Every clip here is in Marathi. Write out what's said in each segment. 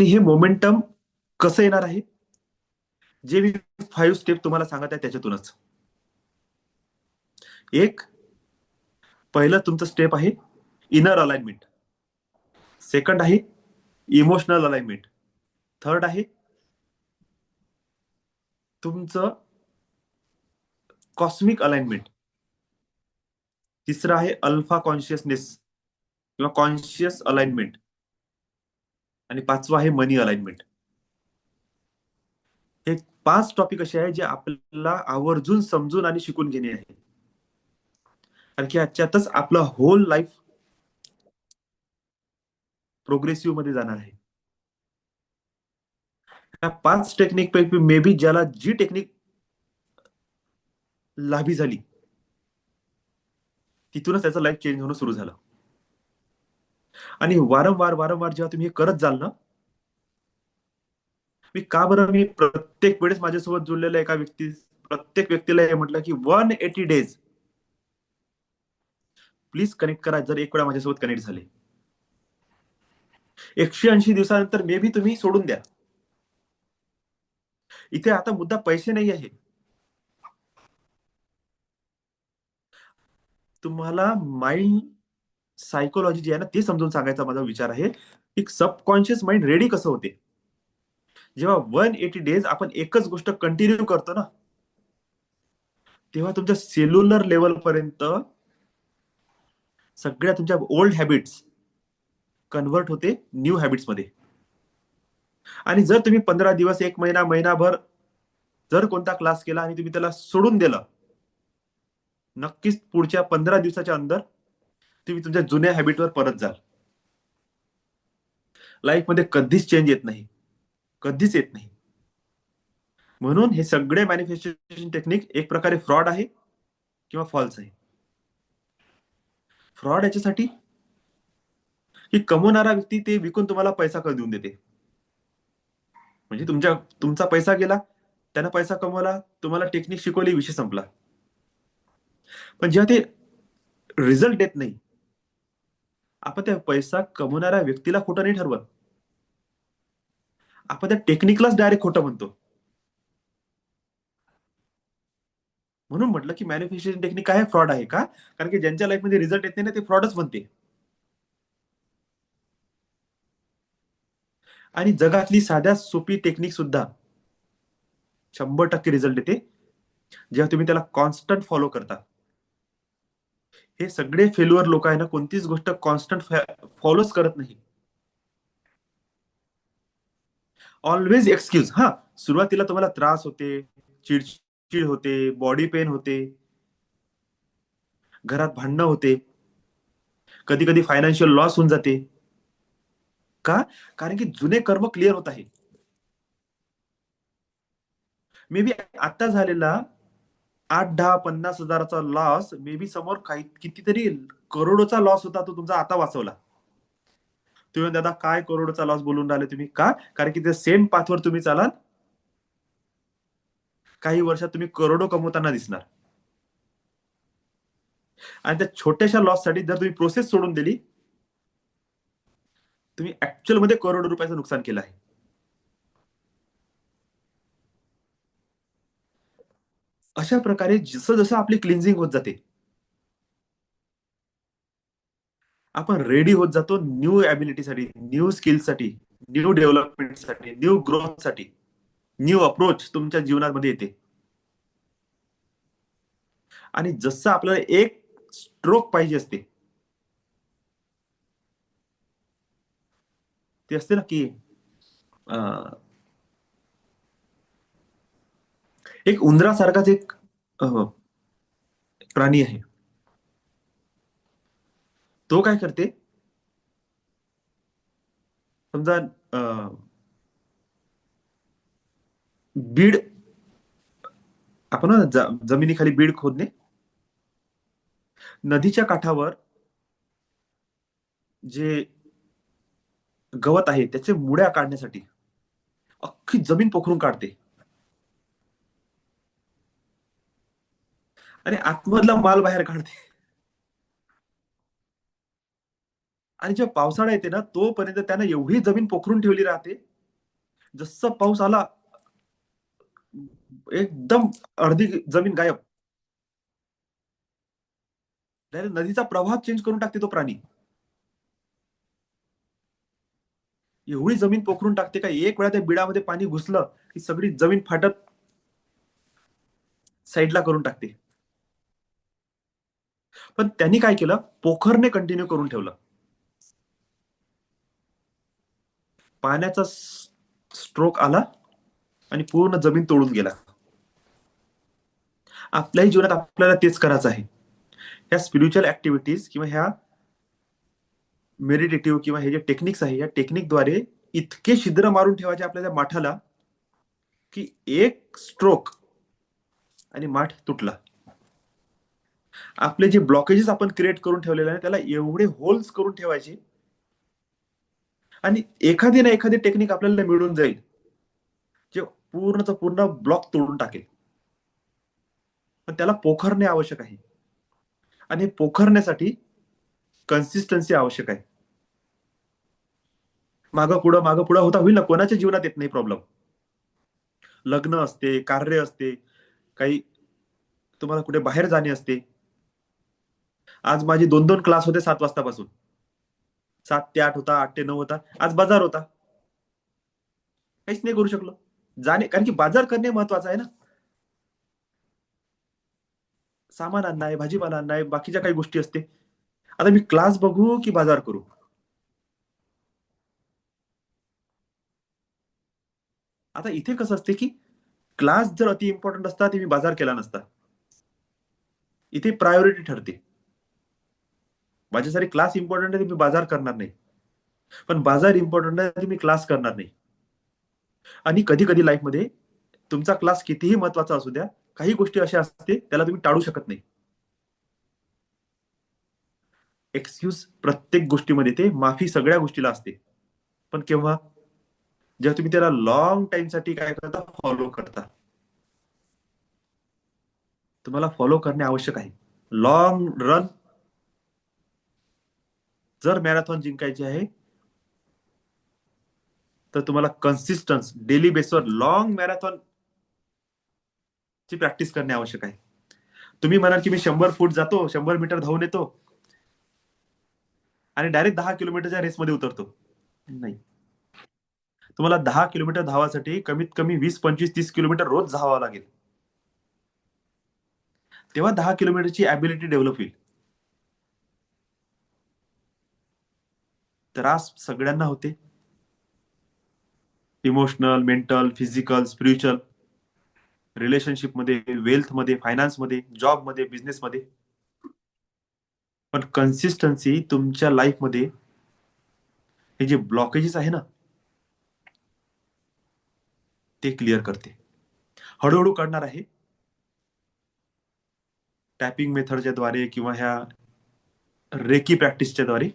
आणि हे मोमेंटम कसं येणार आहे? जे मी 5 स्टेप तुम्हाला सांगत आहे त्याच्यातूनच. एक, पहिलं तुमचं स्टेप आहे इनर अलाइनमेंट. सेकंड आहे इमोशनल अलाइनमेंट. थर्ड आहे तुमचं कॉस्मिक अलाइनमेंट. तिसरं आहे अल्फा कॉन्शियसनेस किंवा कॉन्शियस अलाइनमेंट. आणि पाचवं आहे मनी अलाइनमेंट. हे 5 टॉपिक असे आहे जे आपल्याला आवर्जून समजून आणि शिकून घेणे आहे. कारण की याच्यातच आपलं होल लाईफ प्रोग्रेसिव्ह मध्ये जाणार आहे. या 5 टेक्निक पैकी मे बी ज्याला जी टेक्निक लाभी झाली तिथूनच त्याचं लाईफ चेंज होणं सुरू झालं. आणि वारंवार वारंवार जेव्हा तुम्ही हे करत जाल ना, मी प्रत्येक वेळेस माझ्यासोबत जुळलेल्या प्रत्येक व्यक्तीला हे म्हटलं की 180 डेज प्लीज कनेक्ट करा. जर एक वेळा माझ्यासोबत कनेक्ट झाले, 180 दिवसानंतर मे बी तुम्ही सोडून द्या. इथे आता मुद्दा पैसे नाही आहे. तुम्हाला माइंड सायकोलॉजी जी आहे ना ते समजून सांगायचा माझा विचार आहे. एक सबकॉन्शियस माइंड रेडी कसं होते. जेव्हा 180 डेज आपण एकच गोष्ट कंटिन्यू करतो ना, तेव्हा तुमच्या सेल्युलर लेवल पर्यंत सगळ्या तुमच्या ओल्ड हॅबिट्स कन्व्हर्ट होते न्यू हॅबिट्स मध्ये. आणि जर तुम्ही 15 दिवस, एक महिना, महिनाभर जर कोणता क्लास केला आणि तुम्ही त्याला सोडून दिलं, नक्कीच पुढच्या 15 दिवसाच्या अंदर तुम्ही तुमच्या जुन्या हॅबिटवर परत जाल. लाईफ मध्ये कधीच चेंज येत नाही, कधीच येत नाही. म्हणून हे सगळे मॅनिफेस्टेशन टेक्निक एक प्रकारे फ्रॉड आहे किंवा फॉल्स आहे. फ्रॉड याच्यासाठी की कमवणारा व्यक्ती ते विकून तुम्हाला पैसा देऊन देते. म्हणजे तुमचा पैसा गेला, त्यानं पैसा कमवला, तुम्हाला टेक्निक शिकवली, विषय संपला. पण जेव्हा ते रिझल्ट देत नाही, आपण त्या पैसा कमवणाऱ्या व्यक्तीला खोटं नाही ठरवत, आपण त्या टेक्निकलाच डायरेक्ट खोटं म्हणतो. म्हणून म्हटलं की मॅनिफेस्टेशन टेक्निक काय फ्रॉड आहे का? कारण की ज्यांच्या लाईफमध्ये रिझल्ट येत नाही ना, ते फ्रॉडच बनते. आणि जगातली साध्या सोपी टेक्निक सुद्धा 100% रिझल्ट येते जेव्हा तुम्ही त्याला कॉन्स्टंट फॉलो करता. हे सगळे फेल्युअर लोक आहे ना, कोणतीच गोष्ट कॉन्स्टंट फॉलोच करत नाही. Always excuse. हा, सुरुवातीला तुम्हाला त्रास होते, चिडचिड होते, बॉडी पेन होते, घरात भांडणं होते, कधी कधी फायनान्शियल लॉस होऊन जाते. का? कारण की जुने कर्म क्लिअर होत आहे. मे बी आता झालेला 8, 10, 50 हजाराचा लॉस मे बी समोर काही कितीतरी करोडोचा लॉस होता, तो तुमचा आता वाचवला. तुम्ही दादा काय करोडोचा लॉस बोलून राहिले तुम्ही? का? कारण की ते सेम पाथवर तुम्ही चालाल, काही वर्षात तुम्ही करोडो कमवताना दिसणार. आणि त्या छोट्याशा लॉस साठी जर तुम्ही प्रोसेस सोडून दिली, तुम्ही ऍक्च्युअल मध्ये करोडो रुपयाचं नुकसान केलं आहे. अशा प्रकारे जसं जसं आपली क्लिन्झिंग होत जाते, आपण रेडी होत जातो न्यू ॲबिलिटीसाठी, न्यू स्किल्ससाठी, न्यू डेव्हलपमेंटसाठी, न्यू ग्रोथसाठी. न्यू अप्रोच तुमच्या जीवनामध्ये येते. आणि जसं आपल्याला एक स्ट्रोक पाहिजे असते, ते असते ना की अं, एक उंदरासारखाच एक प्राणी आहे. तो काय करते, समजा बीड, आपण जमिनीखाली बीड खोदणे, नदीच्या काठावर जे गवत आहे त्याचे मुळ्या काढण्यासाठी अख्खी जमीन पोखरून काढते. आणि आतमधला माल बाहेर काढते. आणि जेव्हा पावसाळा येते ना, तोपर्यंत त्यानं एवढी जमीन पोखरून ठेवली राहते, जसं पाऊस आला, एकदम अर्धी जमीन गायब. डायरेक्ट नदीचा प्रवाह चेंज करून टाकते तो प्राणी. एवढी जमीन पोखरून टाकते का एक वेळा त्या बिडामध्ये पाणी घुसलं, की सगळी जमीन फाटत साईडला करून टाकते. पण त्यांनी काय केलं, पोखरने कंटिन्यू करून ठेवलं. पाण्याचा स्ट्रोक आला आणि पूर्ण जमीन तोडून गेला. आपल्याही जीवनात आपल्याला तेच करायचं आहे. ह्या स्पिरिच्युअल ऍक्टिव्हिटीज किंवा ह्या मेडिटेटिव्ह किंवा हे जे टेक्निक्स आहे, या टेक्निकद्वारे इतके छिद्र मारून ठेवायचे आपल्या त्या माठाला, की एक स्ट्रोक आणि माठ तुटला. आपले जे ब्लॉकेजेस आपण क्रिएट करून ठेवलेले आहे, त्याला एवढे होल्स करून ठेवायचे, आणि एखादी ना एखादी टेक्निक आपल्याला मिळून जाईल, जे पूर्णचा पूर्ण ब्लॉक तोडून टाकेल. पण त्याला पोखरणे आवश्यक आहे. आणि पोखरण्यासाठी कन्सिस्टन्सी आवश्यक आहे. मागं पुढं होता होईल ना, कोणाच्या जीवनात येत नाही प्रॉब्लेम. लग्न असते, कार्य असते, काही तुम्हाला कुठे बाहेर जाणे असते. आज माझी 2-2 क्लास होते 7 वाजतापासून. 7 ते 8 होता, 8 ते 9 होता. आज बाजार होता. काहीच नाही करू शकलो. कारण की बाजार करणे महत्वाचं आहे ना. सामान आणणं आहे, भाजीपाला आणणं आहे, बाकीच्या काही गोष्टी असते. आता मी क्लास बघू की बाजार करू? आता इथे कसं असते की क्लास जर अति इम्पॉर्टंट असता, तर मी बाजार केला नसता. इथे प्रायोरिटी ठरते. माझ्यासाठी क्लास इम्पॉर्टंट आहे, तर मी बाजार करणार नाही. पण बाजार इम्पॉर्टंट आहे, तर मी क्लास करणार नाही. आणि कधी-कधी लाईफमध्ये तुमचा क्लास कितीही महत्वाचा असू द्या, काही गोष्टी अशा असते, त्याला तुम्ही टाळू शकत नाही. एक्सक्यूज प्रत्येक गोष्टीमध्ये ते माफी सगळ्या गोष्टीला असते. पण केव्हा? जेव्हा तुम्ही त्याला लाँग टाईमसाठी काय करता? फॉलो करता. तुम्हाला फॉलो करणे आवश्यक आहे. लाँग रन जर मॅरेथॉन जिंकायची आहे, तर तुम्हाला कन्सिस्टन्स डेली बेसवर लाँग मॅरेथॉन ची प्रॅक्टिस करणे आवश्यक आहे. तुम्ही म्हणाल की मी 100 फूट जातो, 100 मीटर धावून येतो आणि डायरेक्ट 10 किलोमीटरच्या रेसमध्ये उतरतो. नाही. तुम्हाला 10 किलोमीटर धावासाठी कमीत कमी 20, 25, 30 किलोमीटर रोज धावावं लागेल. तेव्हा 10 किलोमीटरची ॲबिलिटी डेव्हलप होईल. त्रास सगळ्यांना होते. इमोशनल, मेंटल, फिजिकल, स्पिरिच्युअल, रिलेशनशिपमध्ये, वेल्थमध्ये, फायनान्समध्ये, जॉबमध्ये, बिझनेसमध्ये. पण कन्सिस्टन्सी तुमच्या लाईफमध्ये हे जे ब्लॉकेजेस आहे ना, ते क्लिअर करते. हळूहळू करणार आहे. टॅपिंग मेथडच्या द्वारे किंवा ह्या रेकी प्रॅक्टिसच्या द्वारे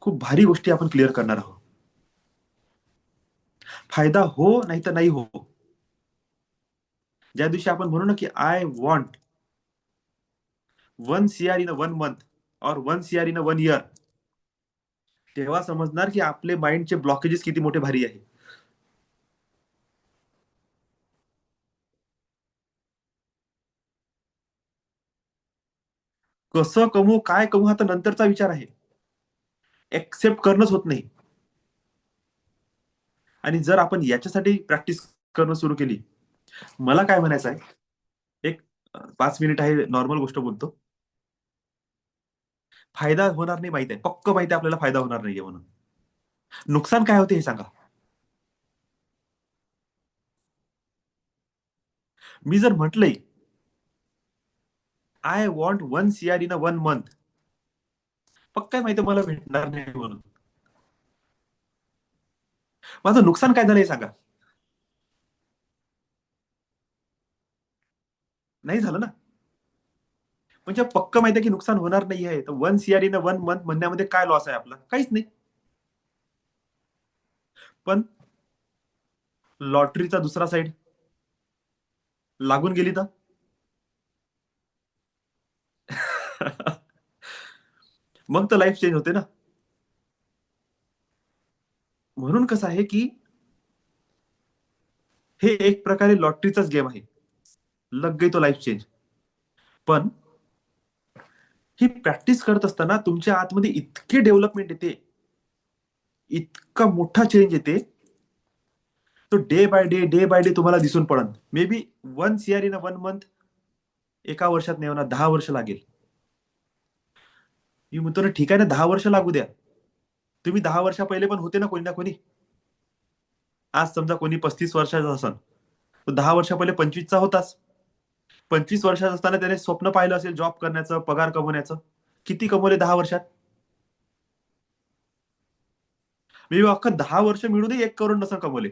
खूप भारी गोष्टी आपण क्लिअर करणार आहोत. फायदा हो नाही तर नाही हो. ज्या दिवशी आपण म्हणू ना की I want 1 CR in 1 month और 1 CR इन 1 इयर, तेव्हा समजणार की आपले माइंडचे ब्लॉकेजेस किती मोठे भारी आहे. कसं कमवू, काय कमवू, हा तर नंतरचा विचार आहे. एक्सेप्ट करणंच होत नाही. आणि जर आपण याच्यासाठी प्रॅक्टिस करणं सुरू केली, मला काय म्हणायचं आहे, एक 5 मिनिट आहे, नॉर्मल गोष्ट बोलतो. फायदा होणार नाही माहित आहे, पक्क माहिती आहे आपल्याला फायदा होणार नाहीये म्हणून. नुकसान काय होते हे सांगा. मी जर म्हटलंय I want 1 CR in 1 month, पक्क काय माहिती मला भेटणार नाही म्हणून. माझं नुकसान काय झालं हे सांगा. नाही झालं ना. म्हणजे पक्क माहिती आहे की नुकसान होणार नाही आहे, तर 1 CR इन 1 मंथ म्हणण्यामध्ये काय लॉस आहे आपला? काहीच नाही. पण लॉटरीचा दुसरा साइड लागून गेली तर? मग तर लाईफ चेंज होते ना. म्हणून कसं आहे की हे एक प्रकारे लॉटरीचाच गेम आहे. लग गई तो लाईफ चेंज. पण ही प्रॅक्टिस करत असताना तुमच्या आतमध्ये इतके डेव्हलपमेंट येते, इतका मोठा चेंज येते, तो डे बाय डे तुम्हाला दिसून पडन. May be 1 CR in 1 month एका वर्षात नाही होणार, 10 वर्ष लागेल. मी म्हणतो ना, ठीक आहे ना, 10 वर्ष लागू द्या. तुम्ही 10 वर्षा पहिले पण होते ना कोणी ना कोणी. आज समजा कोणी 35 वर्षाचा असेल, तो 10 वर्षा पहिले 25चा होताच. 25 वर्षाचा असताना त्याने स्वप्न पाहिलं असेल जॉब करण्याचं, पगार कमवण्याचं. किती कमवले 10 वर्षात? मी अख्खा 10 वर्ष मिळूनही 1 करोड नसं कमवले.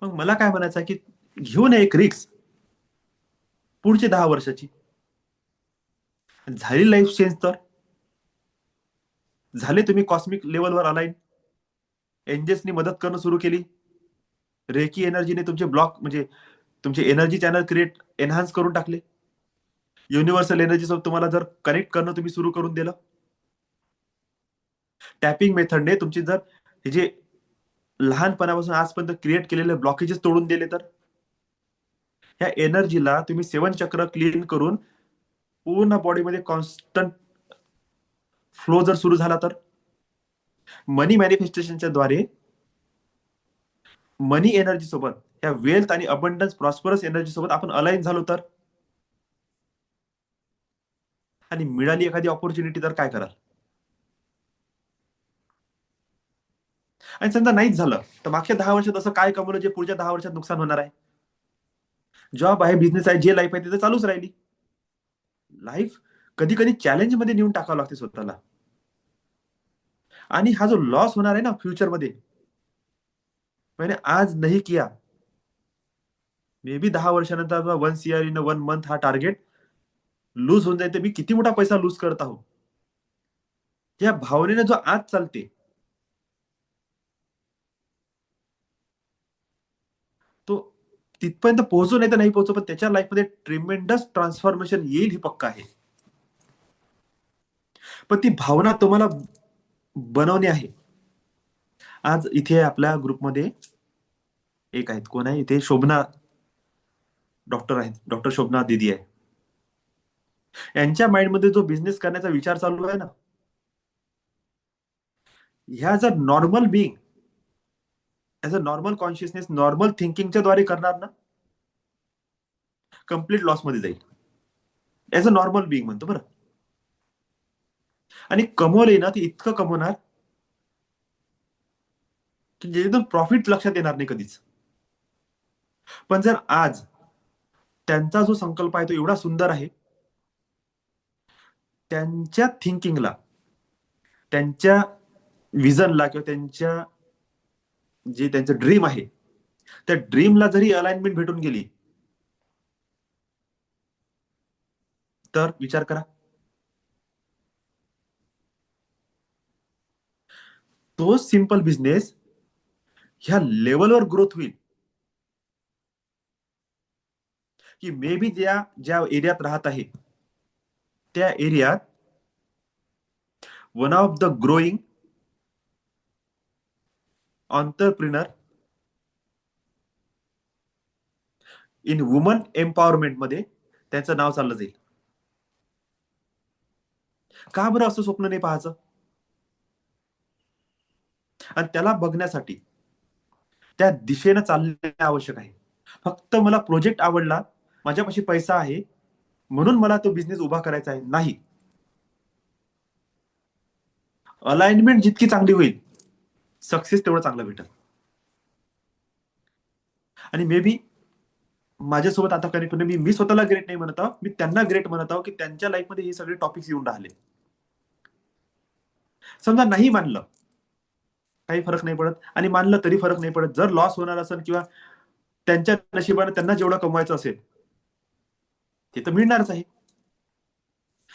मग मला काय म्हणायचं आहे की घेऊ नये एक रिक्स पुढची 10 वर्षाची. झाली लाईफ चेंज तर झाले, तुम्ही कॉस्मिक लेवलवर अलाईन. एंजेल्सनी मदत करणं सुरू केली. रेकी एनर्जीने तुमचे ब्लॉक म्हणजे तुमचे एनर्जी चॅनल एनहान्स करून टाकले. युनिव्हर्सल एनर्जी सोबत तुम्हाला जर कनेक्ट करणं तुम्ही सुरू करून दिलं. टॅपिंग मेथडने तुमची जर हे जे लहानपणापासून आजपर्यंत क्रिएट केलेले ब्लॉकेजेस तोडून दिले तर, ह्या एनर्जीला तुम्ही 7 चक्र क्लीन करून पूर्ण बॉडीमध्ये कॉन्स्टंट फ्लो जर सुरू झाला तर, मनी मॅनिफेस्टेशनच्या द्वारे मनी एनर्जी सोबत, या वेल्थ आणि अबंडन्स प्रॉस्परस एनर्जी सोबत आपण अलाइन झालो तर, आणि मिळाली एखादी ऑपॉर्च्युनिटी तर काय कराल? आणि समजा नाहीच झालं तर मागच्या 10 वर्षात असं काय कमवलं जे पुढच्या 10 वर्षात नुकसान होणार आहे? जॉब आहे, बिझनेस आहे, जे लाईफ आहे तिथे चालूच राहिली. लाईफ कधी कधी चॅलेंज मध्ये नेऊन टाकावं लागते स्वतःला. आणि हा जो लॉस होणार आहे ना फ्युचरमध्ये, मैंने आज नाही किया, मे बी 10 वर्षानंतर 1 CR इन 1 मंथ हा टार्गेट लूज होऊन जाईल, तर मी किती मोठा पैसा लूज करत आहो, या भावनेने जो आज चालते, तो तिथपर्यंत पोहोचू नाही तर नाही पोहोचू, पण त्याच्या लाईफमध्ये ट्रिमेंडस ट्रान्सफॉर्मेशन येईल ही पक्का आहे. पण ती भावना तुम्हाला बनवणे आहे. आज इथे आपल्या ग्रुपमध्ये एक आहेत, कोण आहे इथे, शोभना डॉक्टर आहेत, डॉक्टर शोभना दिदी आहे. यांच्या माइंडमध्ये जो बिझनेस करण्याचा विचार चालू आहे ना, ह्या जर normal being, as a normal consciousness, normal थिंकिंगच्या द्वारे करणार ना, कम्प्लीट लॉस मध्ये जाईल. ऍज अ नॉर्मल बिईंग म्हणतो बरं. आणि कमवले ना ते इतकं कमवणार की ज्याच्यातून प्रॉफिट लक्षात येणार नाही कधीच. पण जर आज त्यांचा जो संकल्प आहे तो एवढा सुंदर आहे, त्यांच्या थिंकिंगला, त्यांच्या विजनला, किंवा त्यांच्या जे त्यांचं ड्रीम आहे, त्या ड्रीमला जरी अलाइनमेंट भेटून गेली तर विचार करा. तो सिंपल बिझनेस ह्या लेवलवर ग्रोथ होईल की मे बी ज्या ज्या एरियात राहत आहे त्या एरियात one of the growing entrepreneur in woman empowerment मध्ये त्याचं नाव चाललं जाईल. का बरं असं स्वप्न नाही पाहायचं? आणि त्याला बघण्यासाठी त्या दिशेनं चालणे आवश्यक आहे. फक्त मला प्रोजेक्ट आवडला, माझ्यापाशी पैसा आहे म्हणून मला तो बिझनेस उभा करायचा आहे, नाही. अलाइनमेंट जितकी चांगली होईल, सक्सेस तेवढं चांगलं भेटेल. आणि मे बी माझ्यासोबत आता कनेक्ट होणे, मी स्वतःला ग्रेट नाही म्हणत आहो, मी त्यांना ग्रेट म्हणत आहो की त्यांच्या लाईफमध्ये हे सगळे टॉपिक्स येऊन राहिले. समजा नाही मानलं, काही फरक नाही पडत, आणि मानलं तरी फरक नाही पडत. जर लॉस होणार असेल किंवा त्यांच्या नशिबाने त्यांना जेवढं कमवायचं असेल ते तर मिळणारच आहे.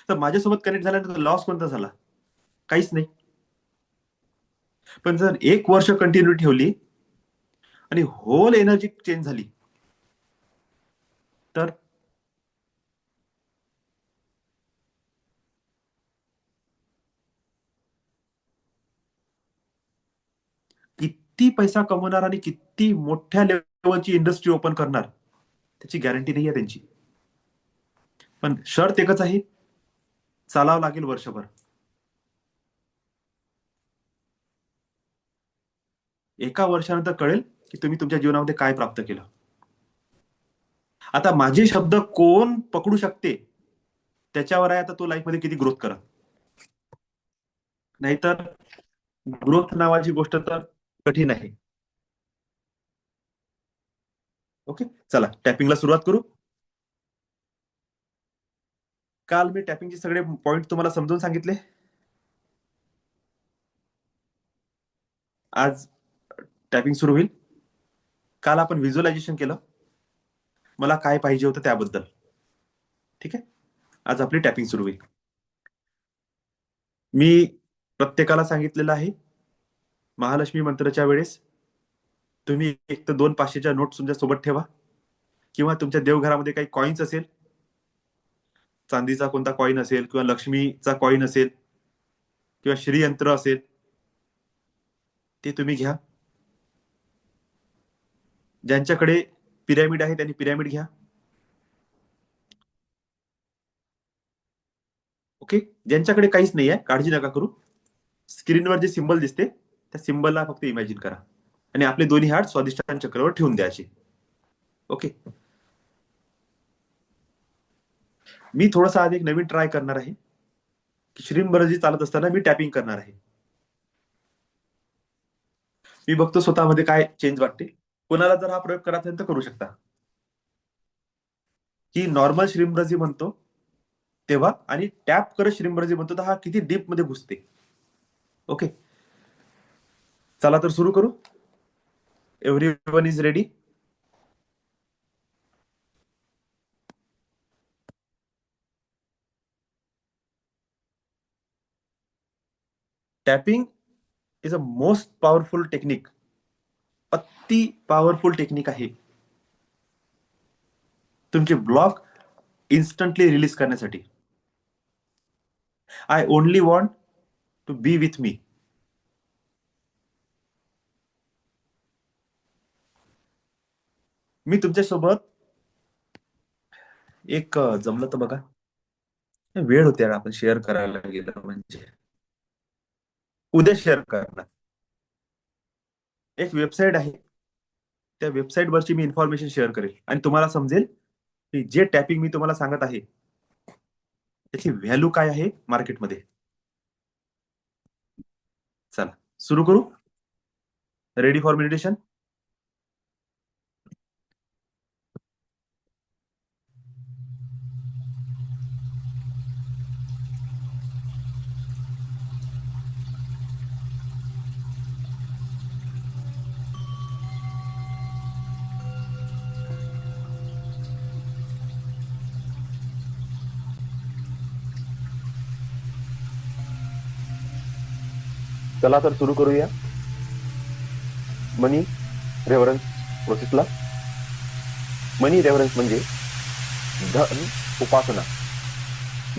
तर माझ्यासोबत कनेक्ट झाल्यानंतर लॉस कोणता झाला? काहीच नाही. पण जर 1 वर्ष कंटिन्यू ठेवली आणि होल एनर्जी चेंज झाली तर किती पैसा कमवणार आणि किती मोठ्या लेवलची इंडस्ट्री ओपन करणार त्याची गॅरंटी नाही आहे त्यांची. पण शर्त एकच आहे, चालावं लागेल वर्षभर. एका वर्षानंतर कळेल की तुम्ही तुमच्या जीवनामध्ये काय प्राप्त केलं. आता माझे शब्द कोण पकडू शकते त्याच्यावर आहे आता तो लाईफमध्ये किती ग्रोथ करा. नाहीतर ग्रोथ नावाची गोष्ट तर कठीण आहे. ओके, चला टॅपिंगला सुरुवात करू. काल मी टॅपिंगचे सगळे पॉइंट तुम्हाला समजून सांगितले. आज टॅपिंग सुरू होईल. काल आपण व्हिज्युअलायझेशन केलं, मला काय पाहिजे होतं त्याबद्दल. ठीक आहे, आज आपली टॅपिंग सुरू होईल. मी प्रत्येकाला सांगितलेलं आहे, महालक्ष्मी मंत्रच्या वेळेस तुम्ही एक तर 2 500च्या नोट तुमच्या सोबत ठेवा, किंवा तुमच्या देवघरामध्ये काही कॉइन्स असेल, चांदीचा कोणता कॉइन असेल किंवा लक्ष्मीचा कॉइन असेल किंवा श्रीयंत्र असेल, ते तुम्ही घ्या. ज्यांच्याकडे पिरॅमिड आहे त्यांनी पिरॅमिड घ्या. ओके, ज्यांच्याकडे काहीच नाही आहे काळजी नका करू. स्क्रीनवर जे सिंबल दिसते त्या सिंबलला फक्त इमॅजिन करा आणि आपले दोन्ही हात स्वादिष्टान चक्रावर ठेवून द्यायचे. ओके, मी थोडासा आज एक नवीन ट्राय करणार आहे की श्रींबरजी चालत असताना मी टॅपिंग करणार आहे. मी बघतो स्वतःमध्ये काय चेंज वाटते. कोणाला जर हा प्रयोग करायचा असेल तर करू शकता. की नॉर्मल श्रींबरजी म्हणतो तेव्हा आणि टॅप करत श्रींबरजी म्हणतो तर हा किती डीप मध्ये घुसते. ओके, चला तर सुरू करू. Everyone is ready. Tapping is a most powerful technique. अति पॉवरफुल टेक्निक आहे तुमचे ब्लॉक इन्स्टंटली रिलीज करण्यासाठी. I only want to be with me. मी तुमच्यासोबत एक जमलं तर बघा, वेळ होते आपण शेअर करायला गेलं म्हणजे उद्या शेअर करणार. एक वेबसाईट आहे, त्या वेबसाईट वरची मी इन्फॉर्मेशन शेअर करेल आणि तुम्हाला समजेल की जे टॅपिंग मी तुम्हाला सांगत आहे त्याची व्हॅल्यू काय आहे मार्केटमध्ये. चला सुरू करू. Ready for meditation. चला तर सुरू करूया मनी रेव्हरन्स प्रोसेसला. मनी रेव्हरन्स म्हणजे धन उपासना,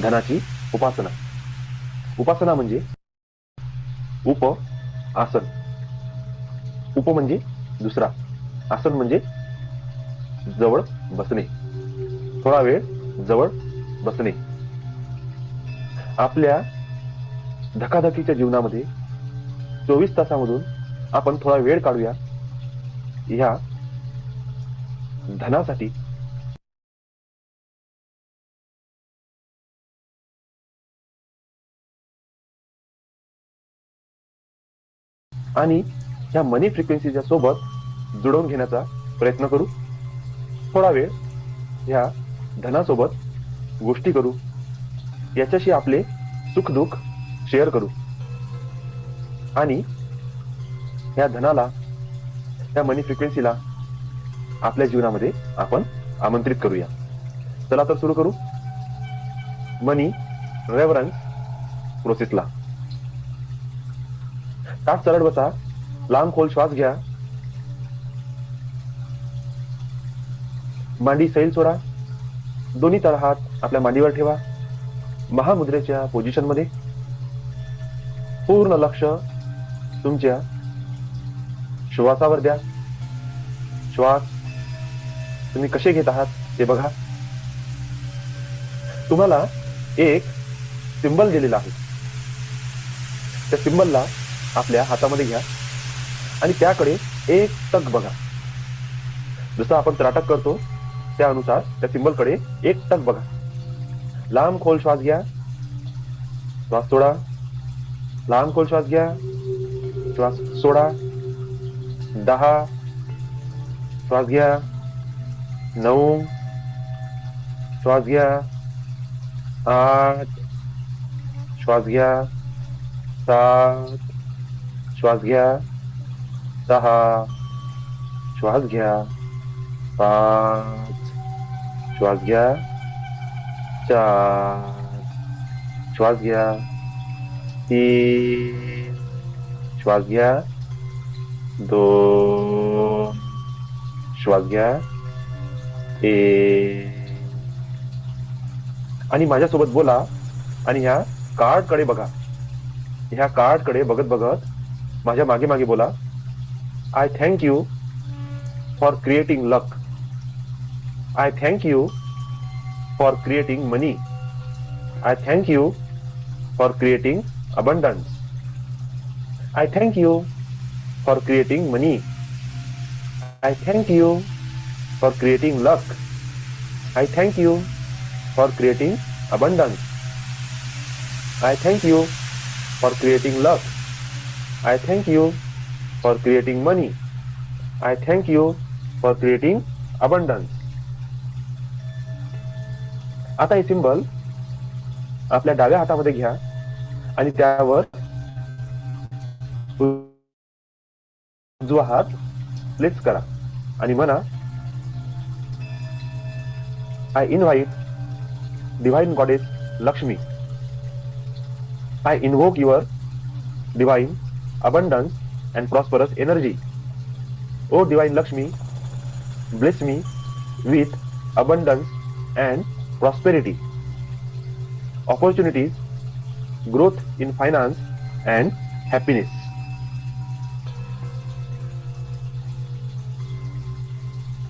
धनाची उपासना. उपासना म्हणजे उप आसन. उप म्हणजे दुसरा, आसन म्हणजे जवळ बसणे, थोडा वेळ जवळ बसणे. आपल्या धकाधकीच्या जीवनामध्ये 24 तासामधून आपण थोडा वेळ काढूया ह्या धनासाठी. आणि ह्या मनी फ्रिक्वेन्सीच्या सोबत जुळवून घेण्याचा प्रयत्न करू. थोडा वेळ ह्या धनासोबत गोष्टी करू, याच्याशी आपले सुखदुःख शेअर करू आणि ह्या धनाला, ह्या मनी फ्रिक्वेन्सीला आपल्या जीवनामध्ये आपण आमंत्रित करूया. चला तर सुरू करू मनी रेव्हरन्स प्रोसेसला. ताट सरळ बसा, लांब खोल श्वास घ्या, मांडी सैल सोडा, दोन्ही तळहात आपल्या मांडीवर ठेवा. महामुद्रेच्या पोझिशन मध्ये पूर्ण लक्ष तुमच्या श्वासावर द्या. श्वास तुम्ही कसे घेत आहात ते बघा. तुम्हाला एक सिंबल दिलेला आहे. त्या सिंबलला आपल्या हातामध्ये घ्या आणि त्याकडे एक टक बघा. जसं आपण त्राटक करतो त्यानुसार त्या सिंबलकडे एक टक बघा. लांब खोल श्वास घ्या. श्वास सोडा. लांब खोल श्वास घ्या. श्वास सोडा. 10. श्वास घ्या. 9. श्वास घ्या. 8. श्वास घ्या. 7. श्वास घ्या. 6. श्वास घ्या. 5. श्वास घ्या. 4. श्वास घ्या. 3. श्वास घ्या. 2. श्वास घ्या. 1. आणि माझ्यासोबत बोला आणि ह्या कार्डकडे बघा. ह्या कार्डकडे बघत बघत माझ्या मागे मागे बोला. I thank you for creating luck. I thank you for creating money. I thank you for creating abundance. I thank you for creating money. I thank you for creating luck. I thank you for creating abundance. I thank you for creating luck. I thank you for creating money. I thank you for creating abundance. आता हे सिंबल आपल्या डाव्या हातामध्ये घ्या आणि त्यावर उजवा हात प्लेस करा आणि म्हणा. I invite divine goddess Lakshmi. I invoke your divine abundance and prosperous energy. O divine Lakshmi, bless me with abundance and prosperity, opportunities, growth in finance and happiness.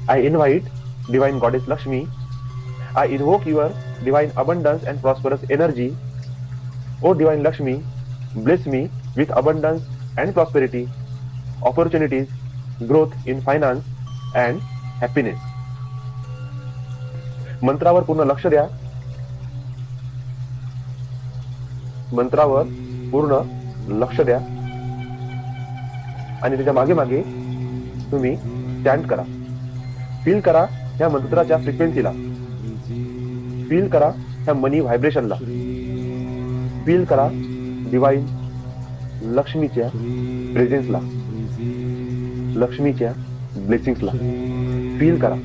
I invite divine goddess Lakshmi. I invoke your divine abundance and prosperous energy. O divine Lakshmi, bless me with abundance and prosperity, opportunities, growth in finance and happiness. मंत्रावर पूर्ण लक्ष द्या. मंत्रावर पूर्ण लक्ष द्या आणि त्याच्या मागे मागे तुम्ही चॅन्ट करा. फील करा ह्या मंत्राच्या फ्रिक्वेन्सीला. फील करा ह्या मनी व्हायब्रेशनला. फील करा डिवाइन लक्ष्मीच्या प्रेझेन्सला, लक्ष्मीच्या ब्लेसिंग्सला. फील करा.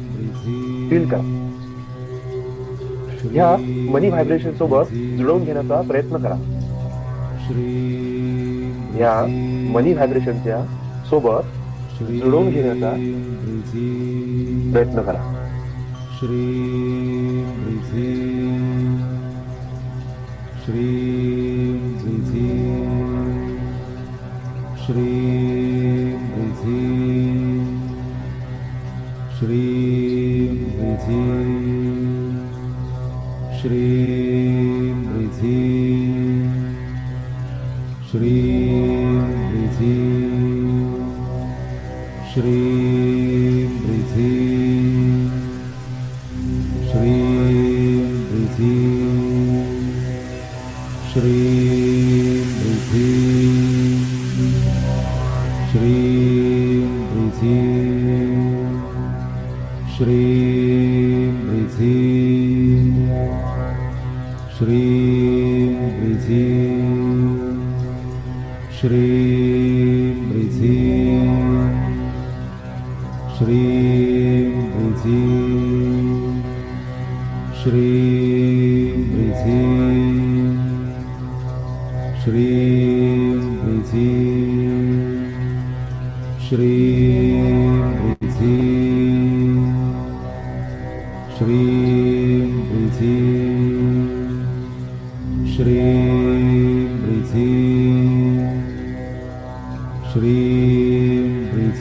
फील करा. ह्या मनी व्हायब्रेशन सोबत जुळवून घेण्याचा प्रयत्न करा. ह्या मनी व्हायब्रेशनच्या सोबत जुळवून घेण्याचा प्रयत्न करा. श्री श्री श्री श्री श्री श्री श्री श्री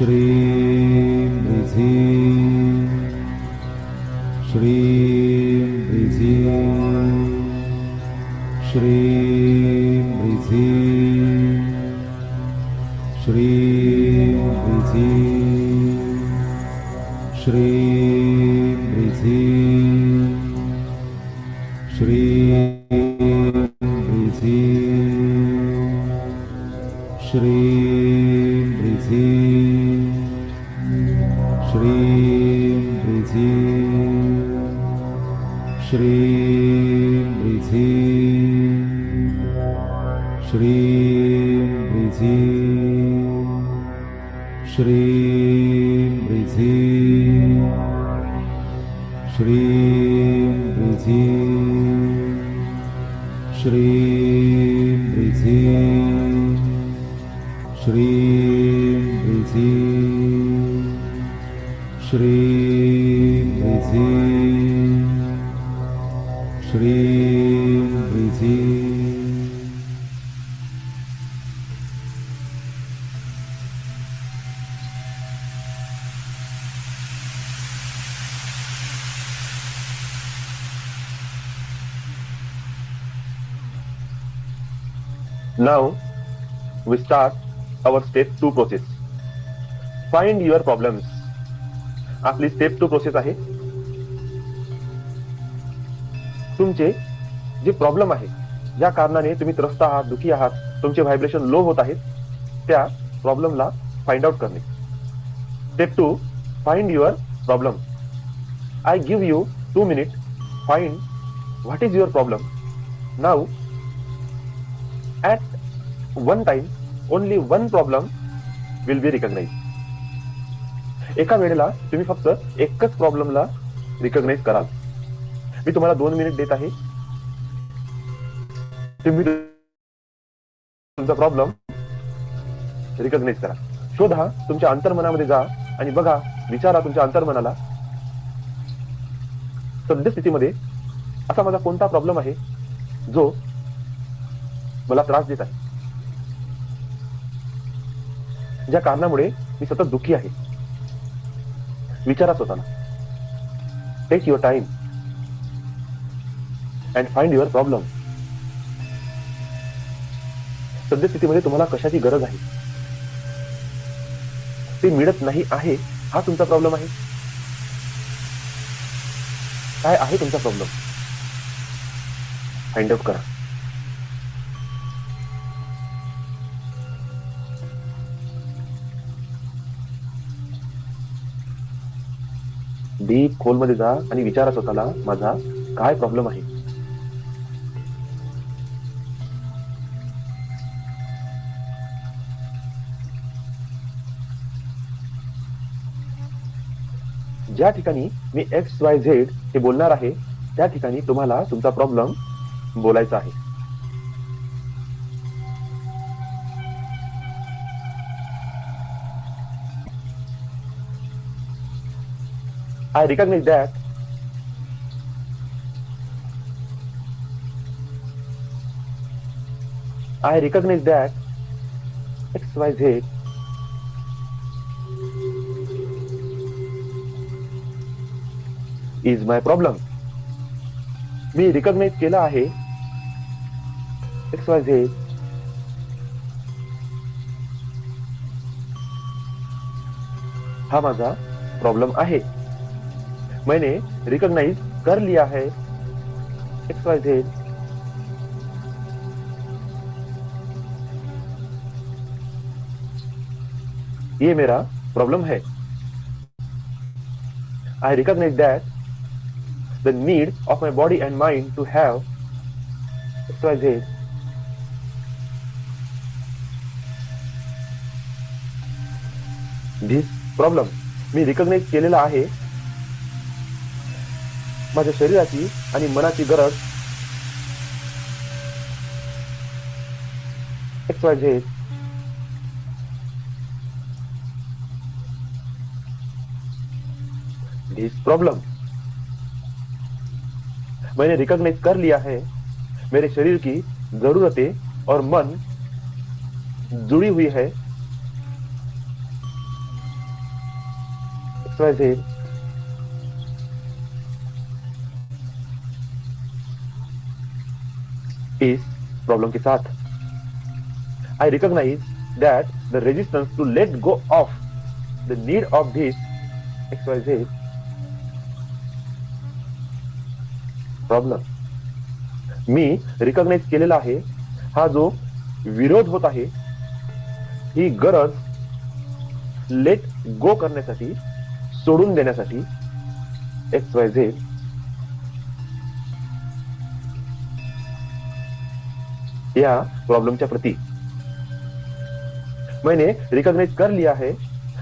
श्रीं ह्रीं श्रीं ह्रीं श्रीं ह्रीं श्रीं ह्रीं श्रीं ह्रीं श्रीं ह्रीं श्रीं ह्रीं श्रीं ह्रीं श्रीं ह्रीं श्रीं ह्रीं श्रीं ह्रीं श्रीं ह्रीं श्रीं ह्रीं श्रीं ह्रीं श्रीं ह्रीं श्रीं ह्रीं Now we start our step 2 process. Find your problems. आपली स्टेप 2 प्रोसेस आहे. तुमचे जे प्रॉब्लेम आहे, ज्या कारणाने तुम्ही त्रस्त आहात, दुखी आहात, तुमचे व्हायब्रेशन लो होत आहेत, त्या प्रॉब्लेमला फाइंड आउट करणे. Step 2, find your problem. I give you 2 minutes. Find what is your problem. Now at one time only one problem will be recognized. एका वेळेला तुम्ही फक्त एकच प्रॉब्लेमला रिकॉग्नाइज कराल. मी तुम्हाला 2 मिनिट देत आहे. तुम्ही तुमचा प्रॉब्लेम रिकॉग्नाइज करा. शोधा, तुमच्या अंतर्मनामध्ये जा आणि बघा, विचारा तुमच्या अंतर्मनाला, सद्यस्थितीमध्ये असा माझा कोणता प्रॉब्लेम आहे जो मला त्रास देत आहे, ज्या कारणामुळे मी सतत दुःखी आहे. विचारा स्वतःला. Take your time and find your problem. सद्यस्थितीमध्ये तुम्हाला कशाची गरज आहे, ते मिळत नाही आहे, हा तुमचा प्रॉब्लेम आहे. काय आहे तुमचा प्रॉब्लेम, फाइंड आउट करा. डीप खोलमध्ये जा आणि विचारा स्वतःला, माझा काय प्रॉब्लेम आहे. ज्या ठिकाणी मी XYZ हे बोलणार आहे, त्या ठिकाणी तुम्हाला तुमचा प्रॉब्लेम बोलायचा आहे. I recognize that XYZ is my problem. मी रिकॉग्नाइज केलं आहे XYZ हा माझा प्रॉब्लम आहे. मैंने रिकॉग्नाइज कर लिया है XYZ ये मेरा प्रॉब्लम है. I recognize that the need of my body and mind to have XYZ this problem. मी रिकॉग्नाइज केलेला आहे माझ्या शरीराची आणि मनाची गरज XYZ दिस प्रॉब्लम. मैंने रिकॉग्नाइज कर लिया है मेरे शरीर की जरूरतें और मन जुड़ी हुई है XYZ इस प्रॉब्लम के साथ I recognize that the resistance to let go of the need of this XYZ problem मी रिकॉग्नाइज केलेला आहे हा जो विरोध होत आहे ही गरज लेट गो करण्यासाठी सोडून देण्यासाठी XYZ या प्रॉब्लमच्या प्रति मैंने रिकॉग्नाइज कर लिया है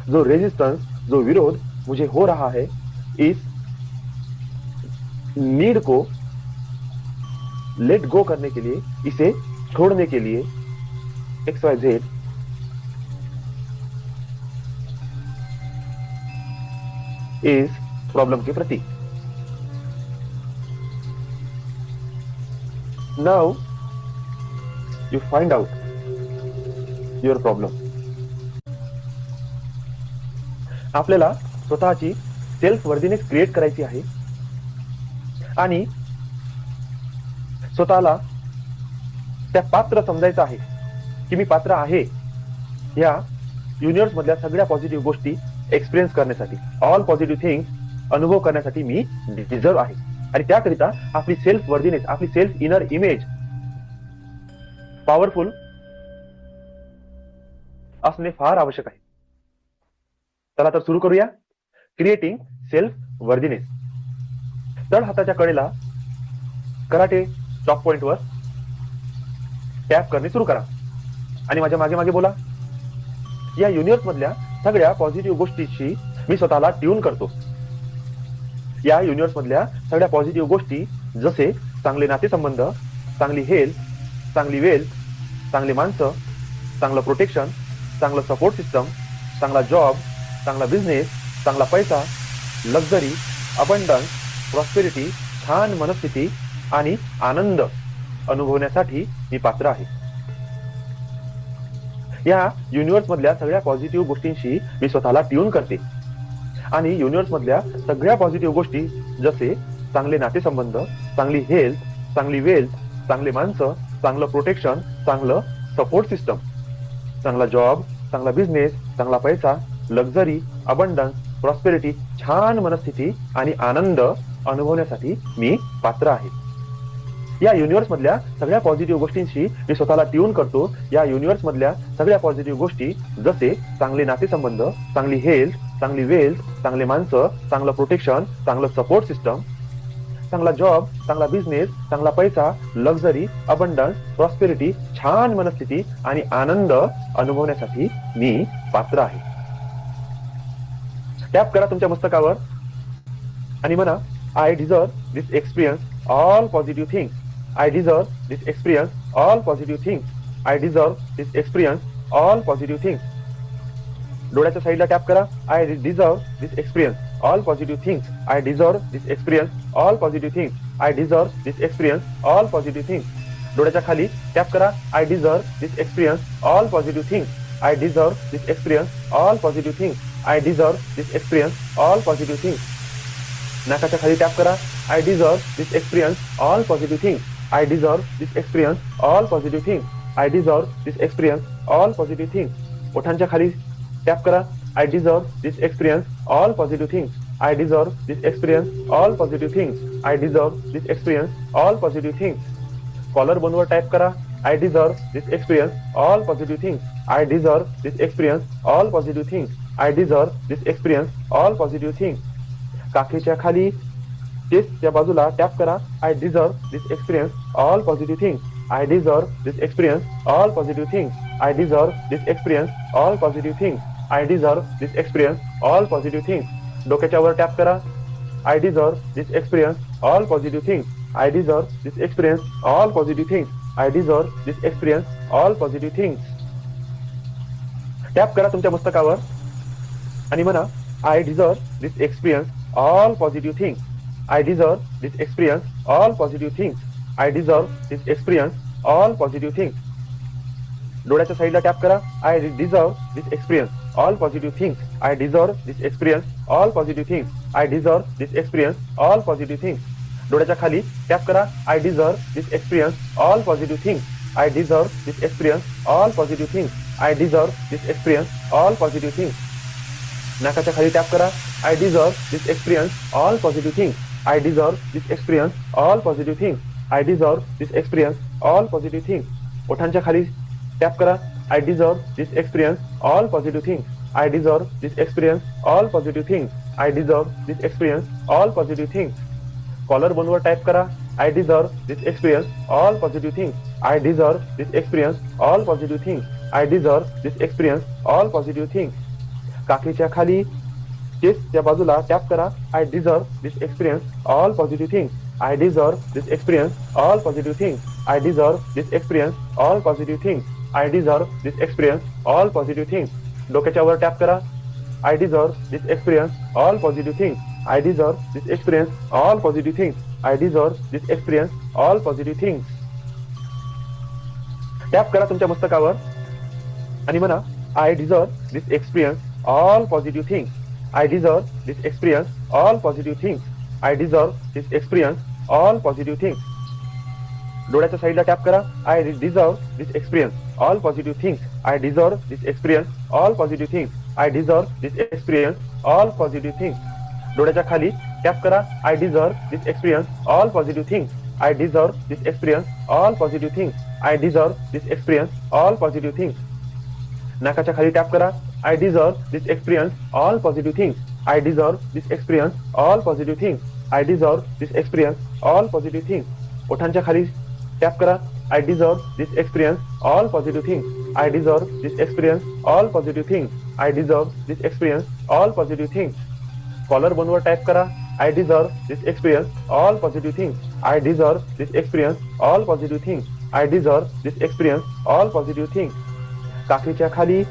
जो रेजिस्टेंस जो विरोध मुझे हो रहा है इस नीड को लेट गो करने के लिए इसे छोड़ने के लिए XYZ इस प्रॉब्लम के प्रति now you find out your problem आपल्याला स्वतःची सेल्फ वर्दीनेस क्रिएट करायची आहे आणि स्वतःला त्या पात्र समजायचं आहे की मी पात्र आहे या युनिवर्स मधल्या सगळ्या पॉझिटिव्ह गोष्टी एक्सपिरियन्स करण्यासाठी ऑल पॉझिटिव्ह थिंग्स अनुभव करण्यासाठी मी डिझर्व आहे आणि त्याकरिता आपली सेल्फ वर्दीनेस आपली सेल्फ इनर इमेज पॉवरफुल असणे फार आवश्यक आहे चला तर सुरू करूया क्रिएटिंग सेल्फ वर्दीनेस तळ हाताच्या कडेला कराटे टॉप पॉइंट वर टॅप करणे सुरू करा आणि माझ्या मागे मागे बोला या युनिवर्स मधल्या सगळ्या पॉझिटिव्ह गोष्टीशी मी स्वतःला ट्यून करतो या युनिवर्स मधल्या सगळ्या पॉझिटिव्ह गोष्टी जसे चांगले नातेसंबंध चांगली हेल्थ चांगली वेल्थ चांगली माणसं चांगलं प्रोटेक्शन चांगलं सपोर्ट सिस्टम चांगला जॉब चांगला बिझनेस चांगला पैसा लक्झरी अबंडन्स प्रॉस्पेरिटी छान मनस्थिती आणि आनंद अनुभवण्यासाठी मी पात्र आहे या युनिवर्स मधल्या सगळ्या पॉझिटिव्ह गोष्टींशी मी स्वतःला ट्यून करते आणि युनिवर्स मधल्या सगळ्या पॉझिटिव्ह गोष्टी जसे चांगले नातेसंबंध चांगली हेल्थ चांगली वेल्थ चांगले माणसं चांगलं प्रोटेक्शन चांगलं सपोर्ट सिस्टम चांगला जॉब चांगला बिझनेस चांगला पैसा लक्झरी अबंडन्स प्रॉस्पेरिटी छान मनस्थिती आणि आनंद अनुभवण्यासाठी मी पात्र आहे या युनिवर्स मधल्या सगळ्या पॉझिटिव्ह गोष्टींशी मी स्वतःला ट्यून करतो या युनिवर्स मधल्या सगळ्या पॉझिटिव्ह गोष्टी जसे चांगले नातेसंबंध चांगली हेल्थ चांगली वेल्थ चांगले माणसं चांगलं प्रोटेक्शन चांगलं सपोर्ट सिस्टम चांगला जॉब चांगला बिझनेस चांगला पैसा लक्झरी अबंडन्स प्रॉस्पेरिटी छान मनस्थिती आणि आनंद अनुभवण्यासाठी मी पात्र आहे टॅप करा तुमच्या मस्तकावर आणि म्हणा I deserve this experience all positive things I deserve this experience all positive things I deserve this experience all positive things डोळ्याच्या साईडला टॅप करा I deserve this experience all positive things I deserve this experience all positive things I deserve this experience all positive things डोळ्याच्या खाली टॅप करा I deserve this experience all positive things I deserve this experience all positive things I deserve this experience all positive things नाकाच्या खाली टॅप करा I deserve this experience all positive things I deserve this experience all positive things I deserve this experience all positive things ओठांच्या खाली टॅप करा I deserve this experience all positive things I deserve this experience all positive things I deserve this experience all positive things collar बोनवर टाइप करा I deserve this experience all positive things I deserve this experience all positive things I deserve this experience all positive things काखेच्या खाली चेस्टच्या बाजूला टॅप करा I deserve this experience all positive things I deserve this experience all positive things I deserve this experience all positive things I deserve this experience all positive things डोक्याच्या वर टॅप करा I deserve this experience all positive things I deserve this experience all positive things I deserve this experience all positive things tap करा तुमच्या मस्तकावर आणि म्हणा I deserve this experience all positive things. I deserve this experience, all positive things. I deserve this experience, all positive things. डोळ्याच्या साईडला टॅप करा I deserve this experience all positive things. I deserve this experience, all positive things. I deserve this experience, all positive things. डोळ्याच्या खाली टॅप करा. I deserve this experience, all positive things. I deserve this experience, all positive things. I deserve this experience, all positive things. नाकाच्या खाली टॅप करा. I deserve this experience, all positive things. I deserve this experience, all positive things. I deserve this experience, all positive things. ओठांच्या खाली टॅप करा. I deserve this experience, all positive things. I deserve this experience, all positive things. I deserve this experience, all positive things. Collar बोनवर टाइप करा. I deserve this experience, all positive things. I deserve this experience, all positive things. I deserve this experience, all positive things. काकीच्या खाली चेस्टच्या बाजूला टॅप करा. I deserve this experience, all positive things. I deserve this experience, all positive things. I deserve this experience, all positive things. I deserve this experience, all positive things. डोक्याच्या वर टॅप करा. I deserve this experience, all positive things. I deserve this experience, all positive things. I deserve this experience, all positive things. Tap करा तुमच्या मस्तकावर आणि म्हणा I deserve this experience, all positive things. I deserve this experience, all positive things. I deserve this experience, all positive things. डोळ्याच्या साईडला टॅप करा. I deserve this experience, all positive things. I deserve this experience, all positive things. I deserve this experience, all positive things. डोळ्याच्या खाली टॅप करा. I deserve this experience, all positive things. I deserve this experience, all positive things. I deserve this experience, all positive things. नाकाच्या खाली टॅप करा. I deserve this experience, all positive things. I deserve this experience, all positive things. I deserve this experience, all positive things. ओठांच्या खाली टॅप करा. I deserve this experience, all positive things. I deserve this experience, all positive things. I deserve this experience, all positive things. Collar बोनवर टाइप करा. I deserve this experience, all positive things. I deserve this experience, all positive things. I deserve this experience, all positive things. काकीच्या खाली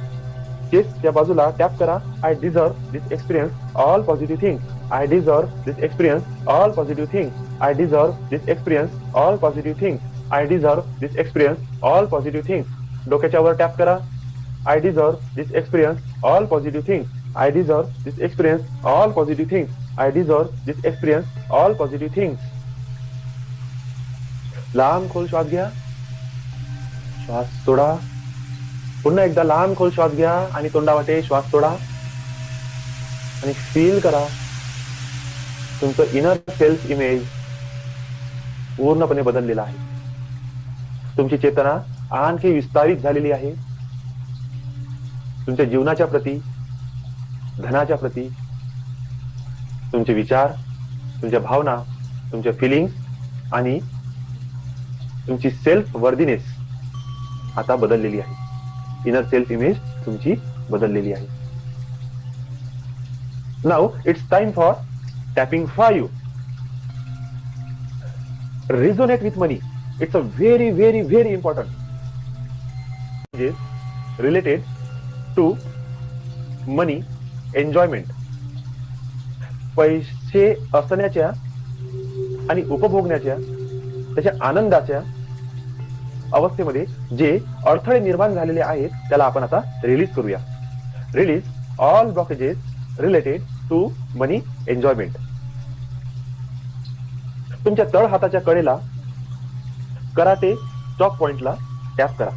चेस्टच्या बाजूला टॅप करा. I deserve this experience, all positive things. I deserve this experience, all positive things. I deserve this experience, all positive things. I deserve this experience, all positive things. डोक्याच्या वर टॅप करा. I deserve this experience, all positive things. I deserve this experience, all positive things. I deserve this experience, all positive things. लांब खोल श्वास घ्या. श्वास सोडा. पुन्हा एकदा लांब खोल श्वास घ्या आणि तोंडावाटे श्वास सोडा आणि फील करा तुमचं इनर सेल्फ इमेज पूर्णपणे बदललेलं आहे. तुमची चेतना आणखी विस्तारित झालेली आहे. तुमच्या जीवनाच्या प्रती, धनाच्या प्रती, तुमचे विचार, तुमच्या भावना, तुमच्या फिलिंग्स आणि तुमची सेल्फ वर्दीनेस आता बदललेली आहे. इनर सेल्फ इमेज तुमची बदललेली आहे. Now it's time for tapping 5. Resonate with money. It's a very, very, very important. It is related to money enjoyment. पैसे असण्याच्या आणि उपभोगण्याच्या, त्याच्या आनंदाच्या अवस्थेमध्ये जे अडथळे निर्माण झालेले आहेत त्याला आपण आता रिलीज करूया. Release all blockages related to money enjoyment. तुमच्या तळ हाताच्या कडेला कराटे चॉक पॉइंटला टॅप करा.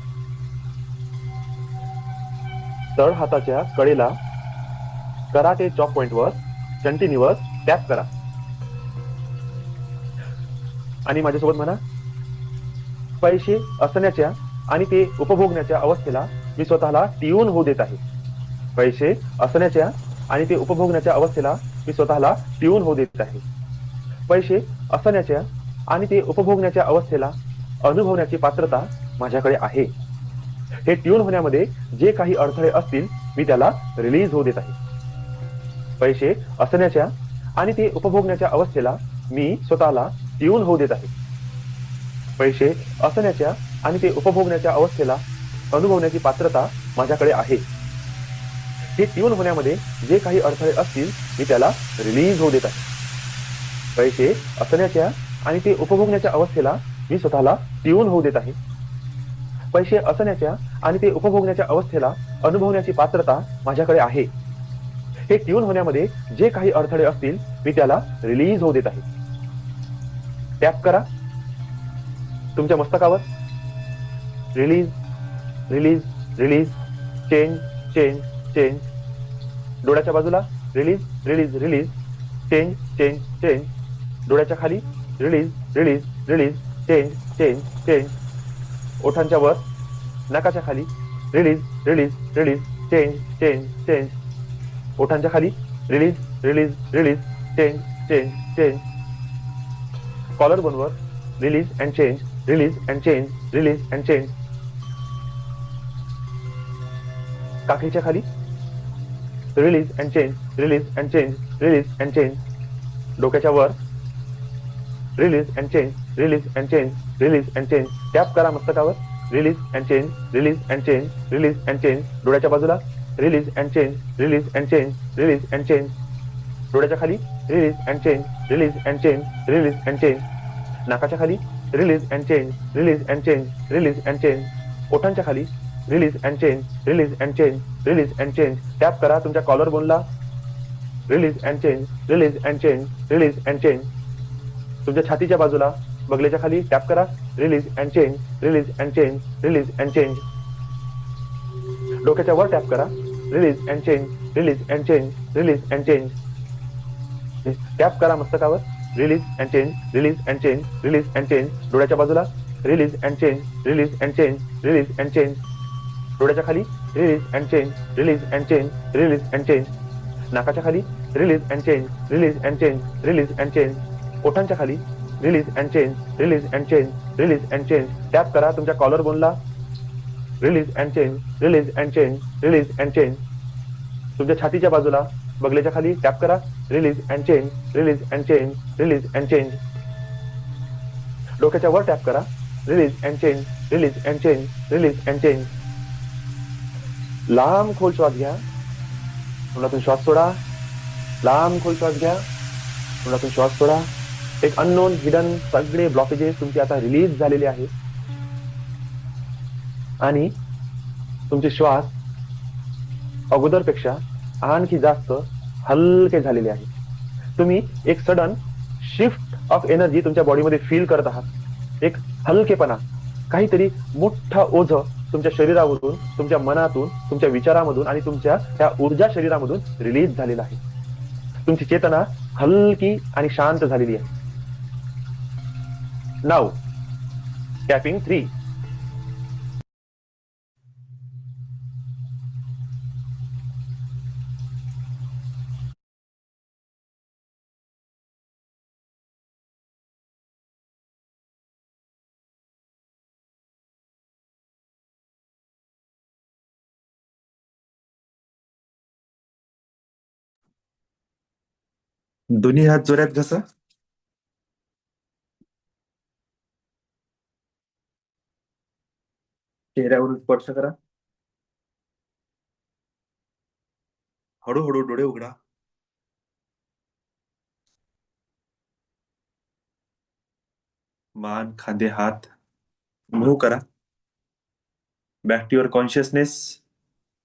तळ हाताच्या कडेला कराटे चॉक पॉइंटवर कंटिन्युअस टॅप करा आणि माझ्यासोबत म्हणा, पैसे असण्याच्या आणि ते उपभोगण्याच्या अवस्थेला मी स्वतःला ट्यून होऊ देत आहे. पैसे असण्याच्या आणि ते उपभोगण्याच्या अवस्थेला मी स्वतःला ट्यून होऊ देत आहे. पैसे असण्याच्या आणि ते उपभोगण्याच्या अवस्थेला अनुभवण्याची पात्रता माझ्याकडे आहे. हे ट्यून होण्यामध्ये जे काही अडथळे असतील मी त्याला रिलीज होऊ देत आहे. पैसे असण्याच्या आणि ते उपभोगण्याच्या अवस्थेला मी स्वतःला ट्यून होऊ देत आहे. पैसे असण्याच्या आणि ते उपभोगण्याच्या अवस्थेला अनुभवण्याची पात्रता माझ्याकडे आहे. हे ट्यून होण्यामध्ये जे काही अडथळे असतील मी त्याला रिलीज होऊ देत आहे. पैसे असण्याच्या आणि ते उपभोगण्याच्या अवस्थेला मी स्वतःला ट्यून होऊ देत आहे. पैसे असण्याच्या आणि ते उपभोगण्याच्या अवस्थेला अनुभवण्याची पात्रता माझ्याकडे आहे. हे ट्यून होण्यामध्ये जे काही अडथळे असतील मी त्याला रिलीज होऊ देत आहे. टॅप करा तुमच्या मस्तकावर. Release release release. Change change change. डोळ्याच्या बाजूला release release release. Change change change. डोळ्याच्या खाली release release release. Change change change. ओठांच्या वर नाकाच्या खाली release release release. Change change change. ओठांच्या खाली release release release. Change change change. Collar बोनवर release and change release and change release and change. काकडीच्या खाली release and change release and change release and change. डोक्याच्या वर release and change release and change release and change. Tap करा मस्तकावर. Release and change release and change release and change. डोळ्याच्या बाजूला release and change release and change release and change. डोळ्याच्या खाली release and change release and change release and change. नाकाच्या खाली release and change release and change release and change. ओठांच्या खाली release and change release and change release and change. Tap करा तुमच्या कॉलर बोनला. Release and change release and change release and change. तुमच्या छातीच्या बाजूला बगलेच्या खाली टॅप करा. Release and change release and change release and change. डोक्याच्या वर टॅप करा. Release and change release and change release and change. Tap करा मस्तकावर. Release and change release and change release and change. डोळ्याच्या बाजूला release and change release and change release and change. डोळ्याच्या खाली release and change release and change release and change. नाकाच्या खाली release and change release and change release and change. ओठांच्या खाली release and change release and change release and change. Tap करा तुमच्या कॉलर बोनला. Release and change release and change release and change. तुमच्या छातीच्या बाजूला बगलेच्या खाली टॅप करा. Release and change release and change release and change. डोक्याच्या वर टॅप करा. Release and change release and change release and change. लांब खोल श्वास घ्या. तोंडातून श्वास सोडा. लांब खोल श्वास घ्या. तोंडातून श्वास सोडा. एक अननोन हिडन सगळे ब्लॉकेजेस तुमचे आता रिलीज झालेले आहेत आणि तुमचे श्वास अगोदरपेक्षा आणखी जास्त हलके झालेले आहेत. तुम्ही एक सडन शिफ्ट ऑफ एनर्जी तुमच्या बॉडीमध्ये फील करत आहात. एक हलकेपणा, काहीतरी मोठा ओझ तुमच्या शरीरावरून, तुमच्या मनातून, तुमच्या विचारामधून आणि तुमच्या त्या ऊर्जा शरीरामधून रिलीज झालेला आहे. तुमची चेतना हलकी आणि शांत झालेली आहे. नाव टॅपिंग 3. दोन्ही हात जोरात घसा. चेहऱ्यावरून स्पर्श करा. हळूहळू डोळे उघडा. मान, खांदे, हात मूव्ह करा. Back to your consciousness,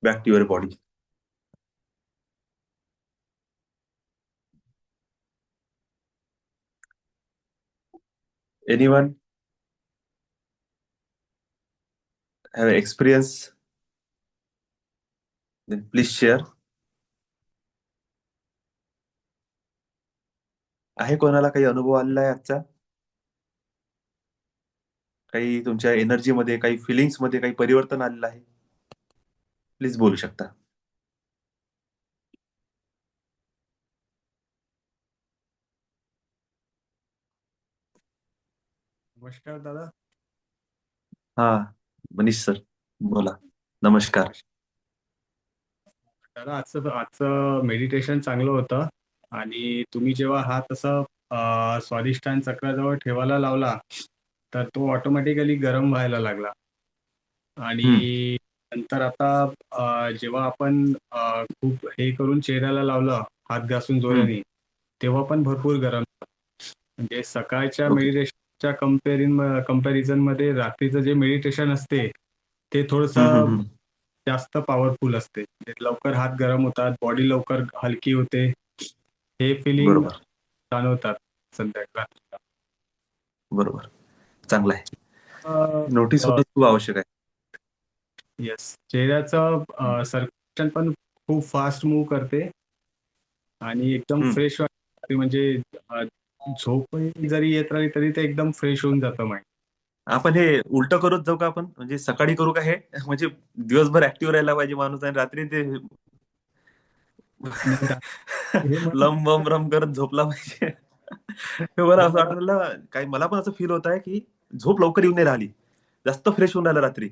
back to your body. Anyone have experience? Then please share. आहे कोणाला काही अनुभव आलेला आहे आजचा? काही तुमच्या एनर्जी मध्ये, काही फिलिंग्स मध्ये काही परिवर्तन आलेलं आहे? प्लीज बोलू शकता. नमस्कार दादा. हा, मनीष सर बोला. नमस्कार. दादा आजचं मेडिटेशन चांगलं होतं आणि तुम्ही जेव्हा हात असं स्वाधिष्ठान चक्राजवळ ठेवायला लावला तर तो ऑटोमॅटिकली गरम व्हायला लागला आणि नंतर आता जेव्हा आपण खूप हे करून चेहऱ्याला लावलं हात घासून जोराने तेव्हा पण भरपूर गरम झालं. म्हणजे सकाळच्या Okay. मेडिटेशनच्या कम्पॅरिझन मध्ये रात्रीचं जे मेडिटेशन असते ते हम्म, थोडंसं जास्त पॉवरफुल असते. ते लवकर हात गरम होतात, बॉडी लवकर हलकी होते. हे फिलिंग बरोबर जाणवतात सध्या रात्रीला. बरोबर. चांगलं आहे. नोटीस होणं खूप आवश्यक आहे. येस, चेहऱ्याचं सर्क्युलेशन पण खूप फास्ट मूव्ह करते आणि एकदम हम्म. फ्रेश वाटते. म्हणजे झोप जरी येत राहिली तरी ते एकदम फ्रेश होऊन जातं माइंड. आपण हे उलट करूच जाऊ का? आपण म्हणजे सकाळी करू का हे? म्हणजे दिवसभर ऍक्टिव्ह राहायला पाहिजे माणूस आणि रात्री ते हे मला लम बम रम करत झोपला पाहिजे. हे मला हे असं मला वाटलं काही, मला पण असं फील होत आहे की झोप लवकर येऊन नाही राहिली, जास्त फ्रेश होऊन राहिलं रात्री.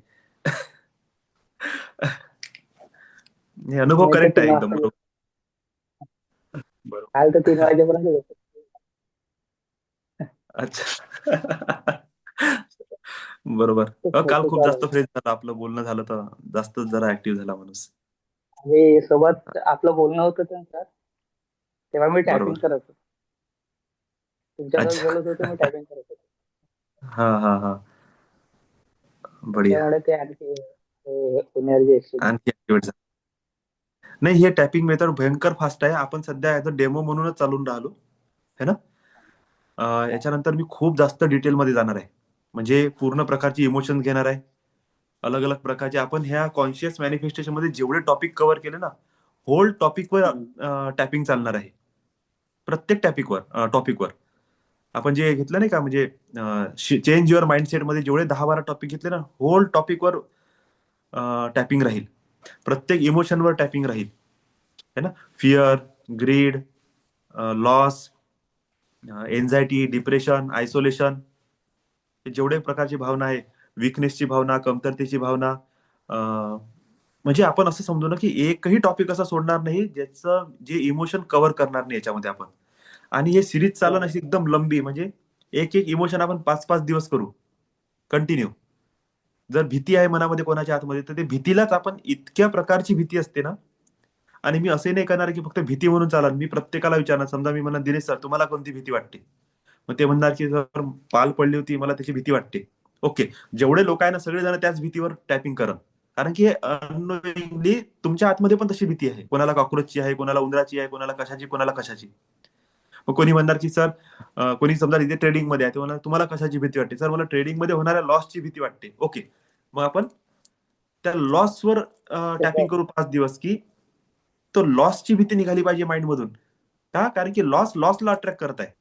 हे अनुभव नाही तर करेक्ट तीन आहे एकदम वाजता बरोबर. बरोबर. काल तर 3 वाजेपर्यंत होतो. अच्छा. बरोबर. खूप काल मोठं खूप चालू जास्त फ्रेश झालं, आपलं बोलणं झालं तर जास्तच जरा ऍक्टिव्ह झाला माणूस. आणि सोबत आपलं बोलणं होतं त्यांचं, तेव्हा मी टायपिंग बरोबर. करत होतो. तुमच्यासोबत अच्छा. बोलत होतो, मी टायपिंग करत होतो. हा हा हा. बढिया. त्याच्यामुळे ते आणखी एनर्जी एक्सचेंज. आणखी ऍक्टिव्हेट झालं. नाही, हे टॅपिंग मेथड भयंकर फास्ट आहे. आपण सध्या ऍज अ डेमो म्हणूनच चालून राहिलो है ना. याच्यानंतर मी खूप जास्त डिटेलमध्ये जाणार आहे. म्हणजे पूर्ण प्रकारची इमोशन घेणार आहे, अलग अलग प्रकारचे. आपण ह्या कॉन्शियस मॅनिफेस्टेशन मध्ये जेवढे टॉपिक कव्हर केले ना, होल टॉपिकवर टॅपिंग चालणार आहे. प्रत्येक टॉपिकवर आपण जे घेतलं नाही का, म्हणजे चेंज युअर माइंडसेट मध्ये जेवढे 10-12 टॉपिक घेतले ना, होल टॉपिकवर टॅपिंग राहील. प्रत्येक इमोशनवर टॅपिंग राहील है ना. Fear, greed, loss, anxiety, depression, isolation, जेवढे प्रकारची भावना आहे, विकनेसची भावना, कमतरतेची भावना, म्हणजे आपण असं समजू ना की एकही टॉपिक असा सोडणार नाही ज्याचं जे इमोशन कव्हर करणार नाही याच्यामध्ये आपण. आणि हे सिरीज चालणं अशी एकदम लंबी, म्हणजे एक एक इमोशन आपण 5-5 दिवस करू कंटिन्यू. जर भीती आहे मनामध्ये कोणाच्या आतमध्ये, तर ते भीतीलाच आपण, इतक्या प्रकारची भीती असते ना. आणि मी असे नाही करणार की फक्त भीती म्हणून चालणार. मी प्रत्येकाला विचारणार. समजा मी म्हणणार, दिनेश सर तुम्हाला कोणती भीती वाटते? मग ते म्हणणार की सर पाल पडली होती, मला त्याची भीती वाटते. ओके, जेवढे लोक आहे ना सगळेजण त्याच भीतीवर टायपिंग करत. कारण की अननोइंगली तुमच्या आतमध्ये पण तशी भीती आहे. कोणाला कॉक्रोचची आहे, कोणाला उंदराची आहे, कोणाला कशाची, कोणाला कशाची. मग कोणी म्हणणार की सर, कोणी समजा इथे ट्रेडिंग मध्ये आहे, तुम्हाला कशाची भीती वाटते? सर मला ट्रेडिंग मध्ये होणाऱ्या लॉसची भीती वाटते. ओके, मग आपण त्या लॉसवर टॅपिंग करू 5 दिवस, की तो लॉसची भीती निघाली पाहिजे माइंड मधून. का? कारण की लॉसला अट्रॅक्ट करत आहे.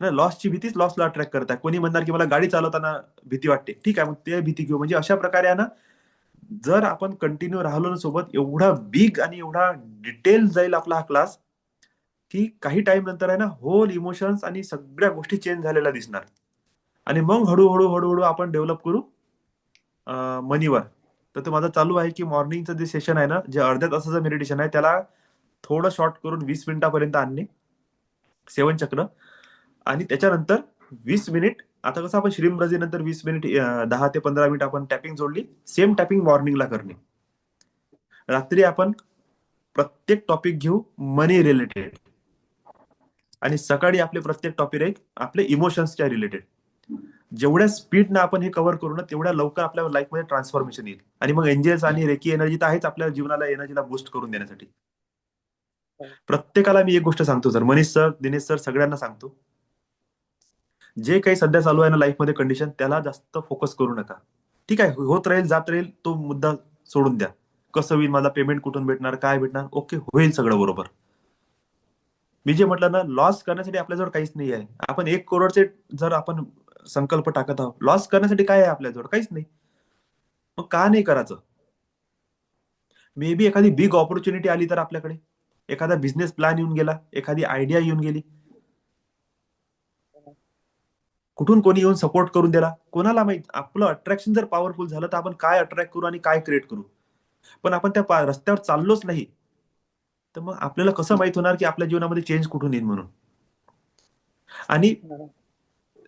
लॉसची भीतीच लॉसला अट्रॅक्ट करत आहे. कोणी म्हणणार की मला गाडी चालवताना भीती वाटते. ठीक आहे, मग ते भीती घेऊ. म्हणजे अशा प्रकारे आहे ना, जर आपण कंटिन्यू राहिलो ना सोबत, एवढा बिग आणि एवढा डिटेल जाईल आपला हा क्लास, की काही टाइम नंतर आहे ना, होल इमोशन्स आणि सगळ्या गोष्टी चेंज झालेल्या दिसणार. आणि मग हळूहळू हळूहळू आपण डेव्हलप करू मनीवर. तर ते माझं चालू आहे की मॉर्निंगचं जे सेशन आहे ना, जे अर्ध्या तासाचं मेडिटेशन आहे, त्याला थोडं शॉर्ट करून 20 मिनिटापर्यंत आणणे, 7 चक्र. आणि त्याच्यानंतर 20 मिनिट, आता कसं आपण श्रीमरजी नंतर 20 मिनिट, 10 ते 15 मिनिट आपण टॅपिंग जोडली, सेम टॅपिंग मॉर्निंगला करणे. रात्री आपण प्रत्येक टॉपिक घेऊ मनी रिलेटेड, आणि सकाळी आपले प्रत्येक टॉपिक आपले इमोशन्सच्या रिलेटेड. जेवढ्या स्पीडनं आपण हे कव्हर करू ना, तेवढ्या लवकर आपल्या लाईफमध्ये ट्रान्सफॉर्मेशन येईल. आणि मग एंजल्स आणि रेकी एनर्जी तर आहेच आपल्या जीवनाला, एनर्जीला बूस्ट करून देण्यासाठी. प्रत्येकाला मी एक गोष्ट सांगतो sir, Manish sir, Dinesh sir, सगळ्यांना सांगतो, जे काही सध्या चालू आहे ना लाईफमध्ये कंडिशन, त्याला जास्त फोकस करू नका. ठीक आहे, होत राहील, जात राहील, तो मुद्दा सोडून द्या. कसं होईल, माझा पेमेंट कुठून भेटणार, काय भेटणार, ओके, होईल सगळं बरोबर. मी जे म्हटलं ना, लॉस करण्यासाठी आपल्याजवळ काहीच नाही आहे. आपण 1 करोडचे जर आपण संकल्प टाकत आहोत, लॉस करण्यासाठी काय आहे आपल्याजवळ? काहीच नाही. मग का नाही करायचं? मे बी एखादी बिग ऑपॉर्च्युनिटी आली तर आपल्याकडे, एखादा बिझनेस प्लॅन येऊन गेला, एखादी आयडिया येऊन गेली, कुठून कोणी येऊन सपोर्ट करून दिला, कोणाला माहित. आपलं अट्रॅक्शन जर पॉवरफुल झालं तर आपण काय अट्रॅक्ट करू आणि काय क्रिएट करू. पण आपण त्या रस्त्यावर चाललोच नाही, तर मग आपल्याला कसं माहित होणार की आपल्या जीवनामध्ये चेंज कुठून येईल म्हणून. आणि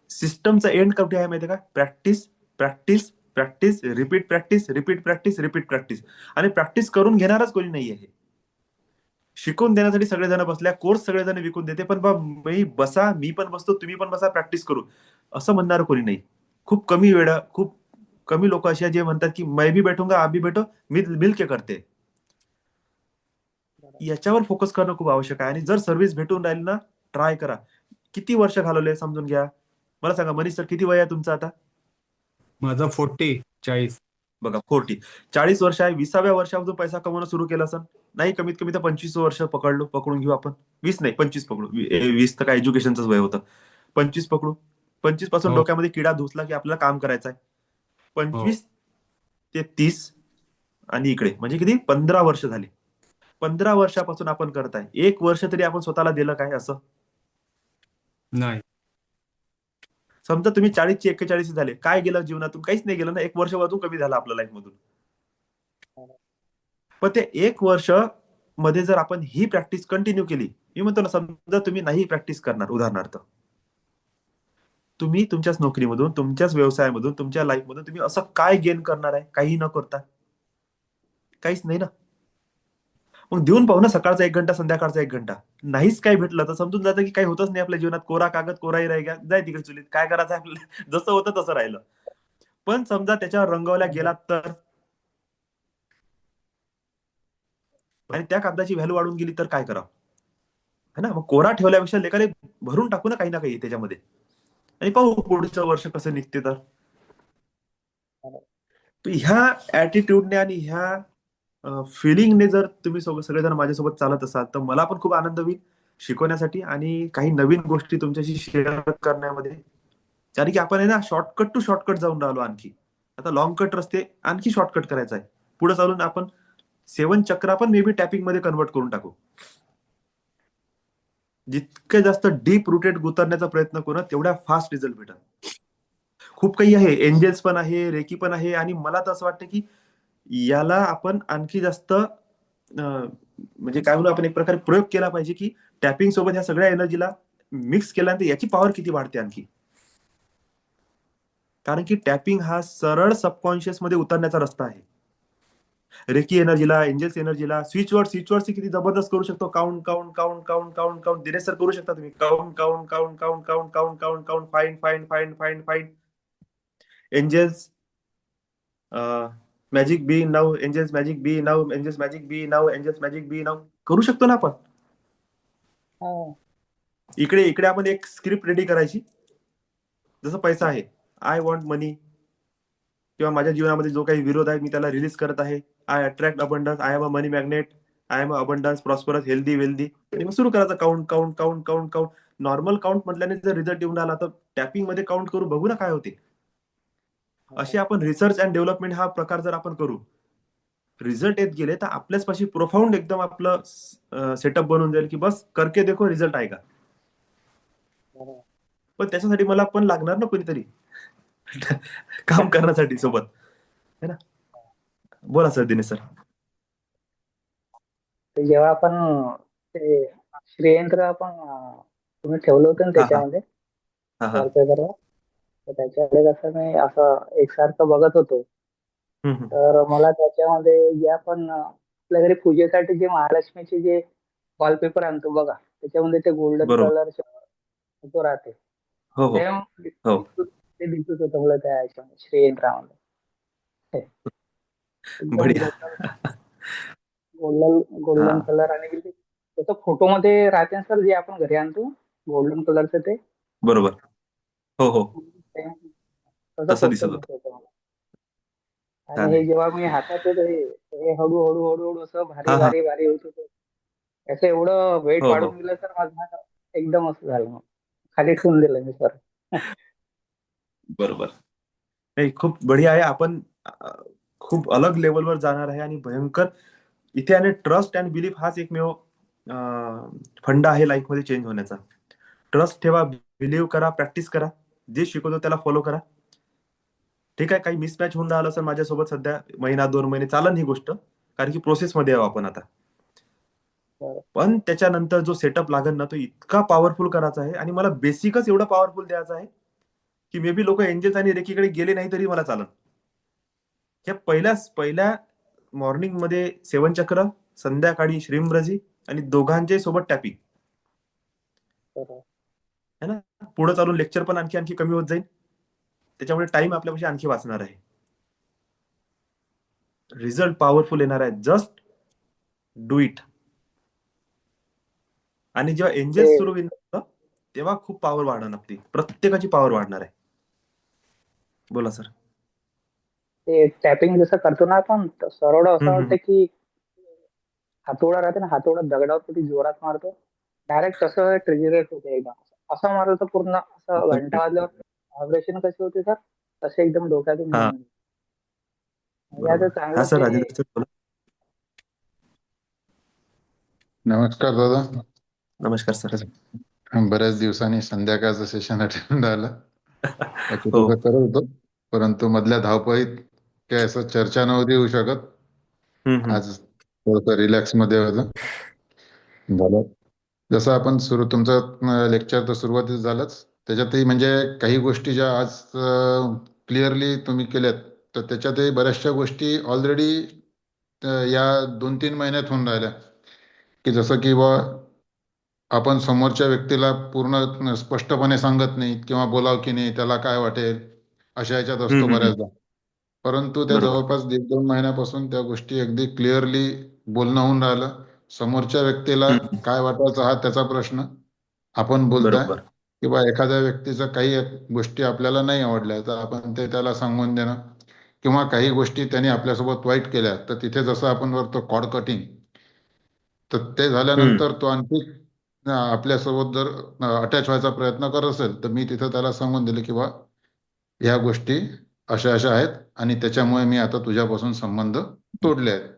सिस्टमचा एंड कुठे आहे माहिती आहे का? Practice, practice, practice, repeat practice, repeat practice, repeat practice. आणि प्रॅक्टिस करून घेणारच कोणी नाही आहे. शिकवून देण्यासाठी सगळेजण बसल्या, कोर्स सगळेजण विकून देते, पण मी बसा, मी पण बसतो, तुम्ही पण बसा, प्रॅक्टिस करू, असं म्हणणार कोणी नाही. खूप कमी वेळ, खूप कमी लोक असे आहेत जे म्हणतात की मैं भी बैठूंगा आप भी बैठो, मिल के करते. याच्यावर फोकस करणं खूप आवश्यक आहे. आणि जर सर्व्हिस भेटून राहील ना, ट्राय करा. किती वर्ष घालवले समजून घ्या. मला सांगा मनीष सर, किती वय आहे तुमचं आता? माझं 40. बघा 40 वर्ष आहे. 20व्या वर्षापासून पैसा कमवणं सुरू केलं असेल. नाही कमीत कमी तर 25 वर्ष पकडून घेऊ आपण. 20 नाही 25 पकडू. 20 तर काय एज्युकेशनच वय होतं. 25 पकडू. 25 पासून हो डोक्यामध्ये किडा घुसला की आपल्याला काम करायचं आहे. हो 25 ते 30 आणि इकडे म्हणजे किती 15 वर्ष झाली. 15 वर्षापासून आपण करताय. 1 वर्ष तरी आपण स्वतःला दिलं काय असं? नाही. समजा तुम्ही 40ची 41 झाले, काय गेलं जीवनातून? काहीच नाही गेलं ना. 1 वर्ष अजून कमी झालं आपल्या लाईफ मधून. पण ते 1 वर्ष मध्ये जर आपण ही प्रॅक्टिस कंटिन्यू केली, मी म्हणतो ना, समजा तुम्ही नाही प्रॅक्टिस करणार, उदाहरणार्थ तुम्ही तुमच्याच नोकरीमधून, तुमच्याच व्यवसायामधून, तुमच्या लाईफ मधून तुम्ही असं काय गेन करणार आहे काही न करता? काहीच नाही ना. मग देऊन पाहू ना, सकाळचा 1 घंटा, संध्याकाळचा 1 घंटा. नाहीच काही भेटलं तर समजून जातं की काही होतच नाही आपल्या जीवनात. कोरा कागद कोराही राही गया, जाय तिकडे चुलीत. काय करायचं आपल्याला? जसं होतं तसं राहिलं. पण समजा त्याच्यावर रंगवल्या गेलात तर, आणि त्या कागदाची व्हॅल्यू वाढून गेली तर काय करावं? है ना. मग कोरा ठेवल्यापेक्षा लेखाने भरून टाकू ना काही ना काही त्याच्यामध्ये, आणि पाहू पुढचं वर्ष कसं निघते. तर ह्या ऍटिट्यूडने आणि ह्या फिलिंगने जर तुम्ही सगळेजण माझ्यासोबत चालत असाल तर मला पण खूप आनंद होईल शिकवण्यासाठी आणि काही नवीन गोष्टी तुमच्याशी शेअर करण्यामध्ये. कारण की आपण आहे ना, शॉर्टकट टू शॉर्टकट जाऊन राहिलो. आणखी आता लॉंग कट रस्ते आणखी शॉर्टकट करायचा आहे. पुढे चालून आपण 7 चक्र पण मे बी टॅपिंग मध्ये कन्वर्ट करून टाकू. जितकं जास्त डीप रुटेड उतरण्याचा प्रयत्न करू ना, तेवढ्या फास्ट रिझल्ट भेटेल. खूप काही आहे, एंजेल्स पण आहे, रेकी पण आहे, आणि मला तर असं वाटतं की याला आपण आणखी जास्त म्हणजे काय म्हणू, आपण एक प्रकारे प्रयोग केला पाहिजे की टॅपिंग सोबत ह्या सगळ्या एनर्जीला मिक्स केल्यानंतर याची पॉवर किती वाढते आणखी. कारण की टॅपिंग हा सरळ सबकॉन्शियस मध्ये उतरण्याचा रस्ता आहे. रेकी एनर्जीला, एंजल्स एनर्जीला, स्विचवर्ड किती जबरदस्त करू शकतो. Count count count count count count Dinesh sir करू शकता तुम्ही. Count count count count count count count count fine fine fine fine fine angels magic be now, angels magic be now, angels magic be now, angels magic be now करू शकतो ना आपण. हो. इकडे इकडे आपण एक स्क्रिप्ट रेडी करायची. जसं पैसा आहे, आय वॉन्ट मनी, किंवा माझ्या जीवनामध्ये जो काही विरोध आहे मी त्याला रिलीज करत आहे. I attract abundance, I am a money magnet, I am abundance, prosperous, healthy, wealthy. आणि मग सुरू करायचं count count count count count. Normal count म्हटल्याने जर रिझल्ट येऊन आला तर टॅपिंग मध्ये काउंट करू, बघू ना काय होते. असे आपण रिसर्च अँड डेव्हलपमेंट हा प्रकार जर आपण करू, रिझल्ट येत गेले तर आपल्याच पाशी प्रोफाऊंड एकदम आपलं सेटअप बनून जाईल की बस करके देखो रिझल्ट आहे का. पण त्याच्यासाठी मला पण लागणार ना कोणीतरी काम करण्यासाठी सोबत, है ना. बोला सर, दिनेश सर. ते जेव्हा आपण ते श्रेयंत्र आपण तुम्ही ठेवलं होतं ना हा हा त्याच्यामध्ये हा हा. वॉलपेपरवर, तर त्याच्यामध्ये कसं मी असं एकसारखं बघत होतो. हम्म. तर मला त्याच्यामध्ये जे आपण आपल्या घरी पूजेसाठी जे महालक्ष्मीचे जे वॉलपेपर आणतो बघा, त्याच्यामध्ये ते गोल्डन बरोबर. कलरचे फोटो राहते. हो हो सेम हो. ते दिसत होतं मला त्या ह्याच्यामध्ये श्रेयंत्रामध्ये. एकदम बढिया. गोल्डन हा गोल्डन कलर, आणि ते त्याचं फोटोमध्ये राहते ना सर, जे आपण घरी आणतो गोल्डन कलरचं ते बरोबर. हो हो. same तसा तसं फोटो दिसत होतं. दिसत होता मला. आणि छान हे आहे. जेव्हा मी हातात होत, हे हळूहळू हळूहळू असं भारी हा हा. भारी भारी होत होतं. याचं एवढं वेट हो हो. वाढून गेलं सर माझं, एकदम असं झालं. मग खाली ठेवून दिलं मी सर. बरोबर. नाही, खूप बढिया आहे. आपण खूप अलग लेवलवर जाणार आहे आणि भयंकर इथे. आणि ट्रस्ट अँड बिलीफ हाच एकमेव फंड आहे लाईफ मध्ये चेंज होण्याचा. ट्रस्ट ठेवा, बिलीव्ह करा, प्रॅक्टिस करा, जे शिकवतो त्याला फॉलो करा. ठीक आहे, काही मिसमॅच होऊन राहिलं सर माझ्यासोबत सध्या, 1-2 महिने चालन ही गोष्ट, कारण की प्रोसेसमध्ये आहोत आपण आता. बरं. पण त्याच्यानंतर जो सेटअप लागेल ना, तो इतका पॉवरफुल करायचा आहे. आणि मला बेसिकच एवढं पॉवरफुल द्यायचं आहे की मे बी लोक एंजल्स आणि रेकीकडे गेले नाही तरी मला चालन. ह्या पहिल्या मॉर्निंग मध्ये 7 चक्र, संध्याकाळी श्रीमब्रजी, आणि दोघांचे सोबत टॅपिंग, बरं. है ना. पुढे चालून लेक्चर पण आणखी आणखी कमी होत जाईल. त्याच्यामुळे टाइम आपल्यापाशी आणखी वाचणार आहे. रिझल्ट पॉवरफुल येणार आहे. Just do it. आणि जेव्हा एंजल्स ते सुरू होईल ना, तेव्हा खूप पॉवर वाढणार आपली. प्रत्येकाची पॉवर वाढणार आहे. बोला सर. ते टॅपिंग जसं करतो ना आपण, तर सरळ असं हम्म, वाटतं की हातोडा राहते ना, हातोडा दगडावर किती जोरात मारतो, डायरेक्ट तसं ट्रिगर होते एकदम. असं मारलं तर पूर्ण असं घंटा वाजल्यावर व्हायब्रेशन कशी होते सर, तसे एकदम डोक्यातून हा, निघून. म्हणजे आता बरोबर. हा चांगलंच सर, आहे. राजेंद्र सर बोला. नमस्कार दादा. नमस्कार सर. बऱ्याच दिवसांनी संध्याकाळचं सेशन अटेंड आलं. हो. तसं करत होतो, परंतु मधल्या धावपळीत काय असं चर्चा नव्हती होऊ शकत. हम्म. आज थोडंसं रिलॅक्स मध्ये होतं. झालं जसं आपण तुमचं लेक्चर तर सुरुवातीच झालंच. त्याच्यातही म्हणजे काही गोष्टी ज्या आज क्लिअरली तुम्ही केल्यात, तर त्याच्यातही बऱ्याचशा गोष्टी ऑलरेडी या 2-3 महिन्यात होऊन राहिल्या. की जसं की आपण समोरच्या व्यक्तीला पूर्ण स्पष्टपणे सांगत नाही किंवा बोलाव की नाही, त्याला काय वाटेल अशा ह्याच्यात असतो हम्म. बऱ्याचदा. परंतु त्या बरोबर. जवळपास 1-2 महिन्यापासून त्या गोष्टी अगदी क्लिअरली बोलणं होऊन राहिलं. समोरच्या व्यक्तीला हम्म. काय वाटायचं हा त्याचा प्रश्न. आपण बोलताय बरोबर. किंवा एखाद्या व्यक्तीचं काही गोष्टी आपल्याला नाही आवडल्या, तर आपण ते त्याला सांगून देणं, किंवा काही गोष्टी त्यांनी आपल्यासोबत वाईट केल्या, तर तिथे जसं आपण करतो कॉर्ड कटिंग, तर ते हम्म. झाल्यानंतर तो आणखी आपल्यासोबत जर अटॅच व्हायचा प्रयत्न करत असेल, तर मी तिथं त्याला सांगून दिले की ह्या गोष्टी अशा अशा आहेत आणि त्याच्यामुळे मी आता तुझ्यापासून संबंध तोडले आहेत.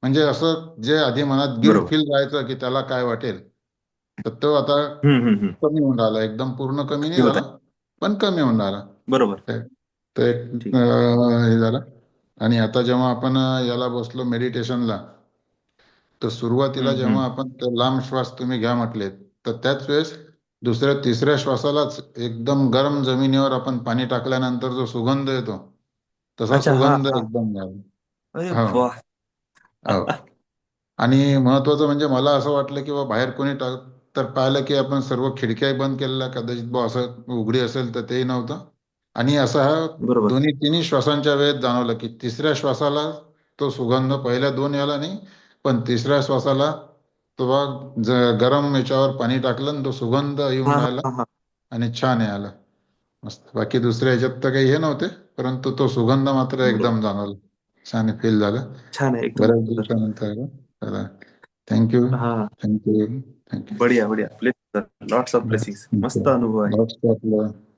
म्हणजे असं जे आधी मनात गिल्ट बरोबर. फील राहायचं की त्याला काय वाटेल, तर तो आता हम्म. कमी होऊन राहिला. एकदम पूर्ण कमी नाही ते होत झाला, आहे. पण कमी होऊन राहिला. बरोबर. ते ते एक ठीक. हे झालं. आणि आता जेव्हा आपण याला बसलो मेडिटेशनला, तर सुरुवातीला हम्म. जेव्हा आपण ते लांब श्वास तुम्ही घ्या म्हटले, तर त्याच वेळेस दुसऱ्या तिसऱ्या श्वासालाच एकदम गरम जमिनीवर आपण पाणी टाकल्यानंतर जो सुगंध येतो, तसा अच्छा. हा सुगंध हा. एकदम घ्यावा. अरे हो, वाह. हो. आणि महत्वाचं म्हणजे मला असं वाटलं की बाहेर कोणी तर पाहिलं की आपण सर्व खिडक्याही बंद केलेल्या, कदाचित असं उघडी असेल तर तेही नव्हतं. आणि असा हा बरोबर. दोन्ही तिन्ही श्वासांच्या वेळेत जाणवलं की तिसऱ्या श्वासाला तो सुगंध, पहिल्या 2 याला नाही, पण तिसऱ्या श्वासाला तो गरम याच्यावर पाणी टाकलं आणि तो सुगंध हा येऊन राहिला हा हा. आणि छान आहे आला. मस्त. बाकी दुसऱ्या ह्याच्यात तर काही हे नव्हते, परंतु तो सुगंध मात्र बरोबर. एकदम जाणवला. छान फील झालं. छान आहे एकदम बऱ्याच सर. दिवसानंतर. थँक्यू. हा. थँक्यू. थँक्यू. बढिया बढिया. Bless sir. Lots of blessings. मस्त अनुभव आहे. Lots of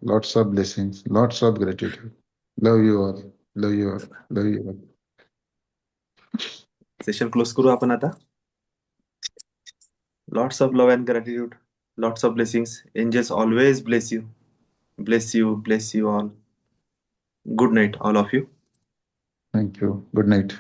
lots of blessings, lots of gratitude. Love you all. Love you all. Love you all. Session close करू आपण आता. Lots of love and gratitude. Lots of blessings. Angels always bless you. Bless you, bless you all. Good night, all of you. Thank you. Good night.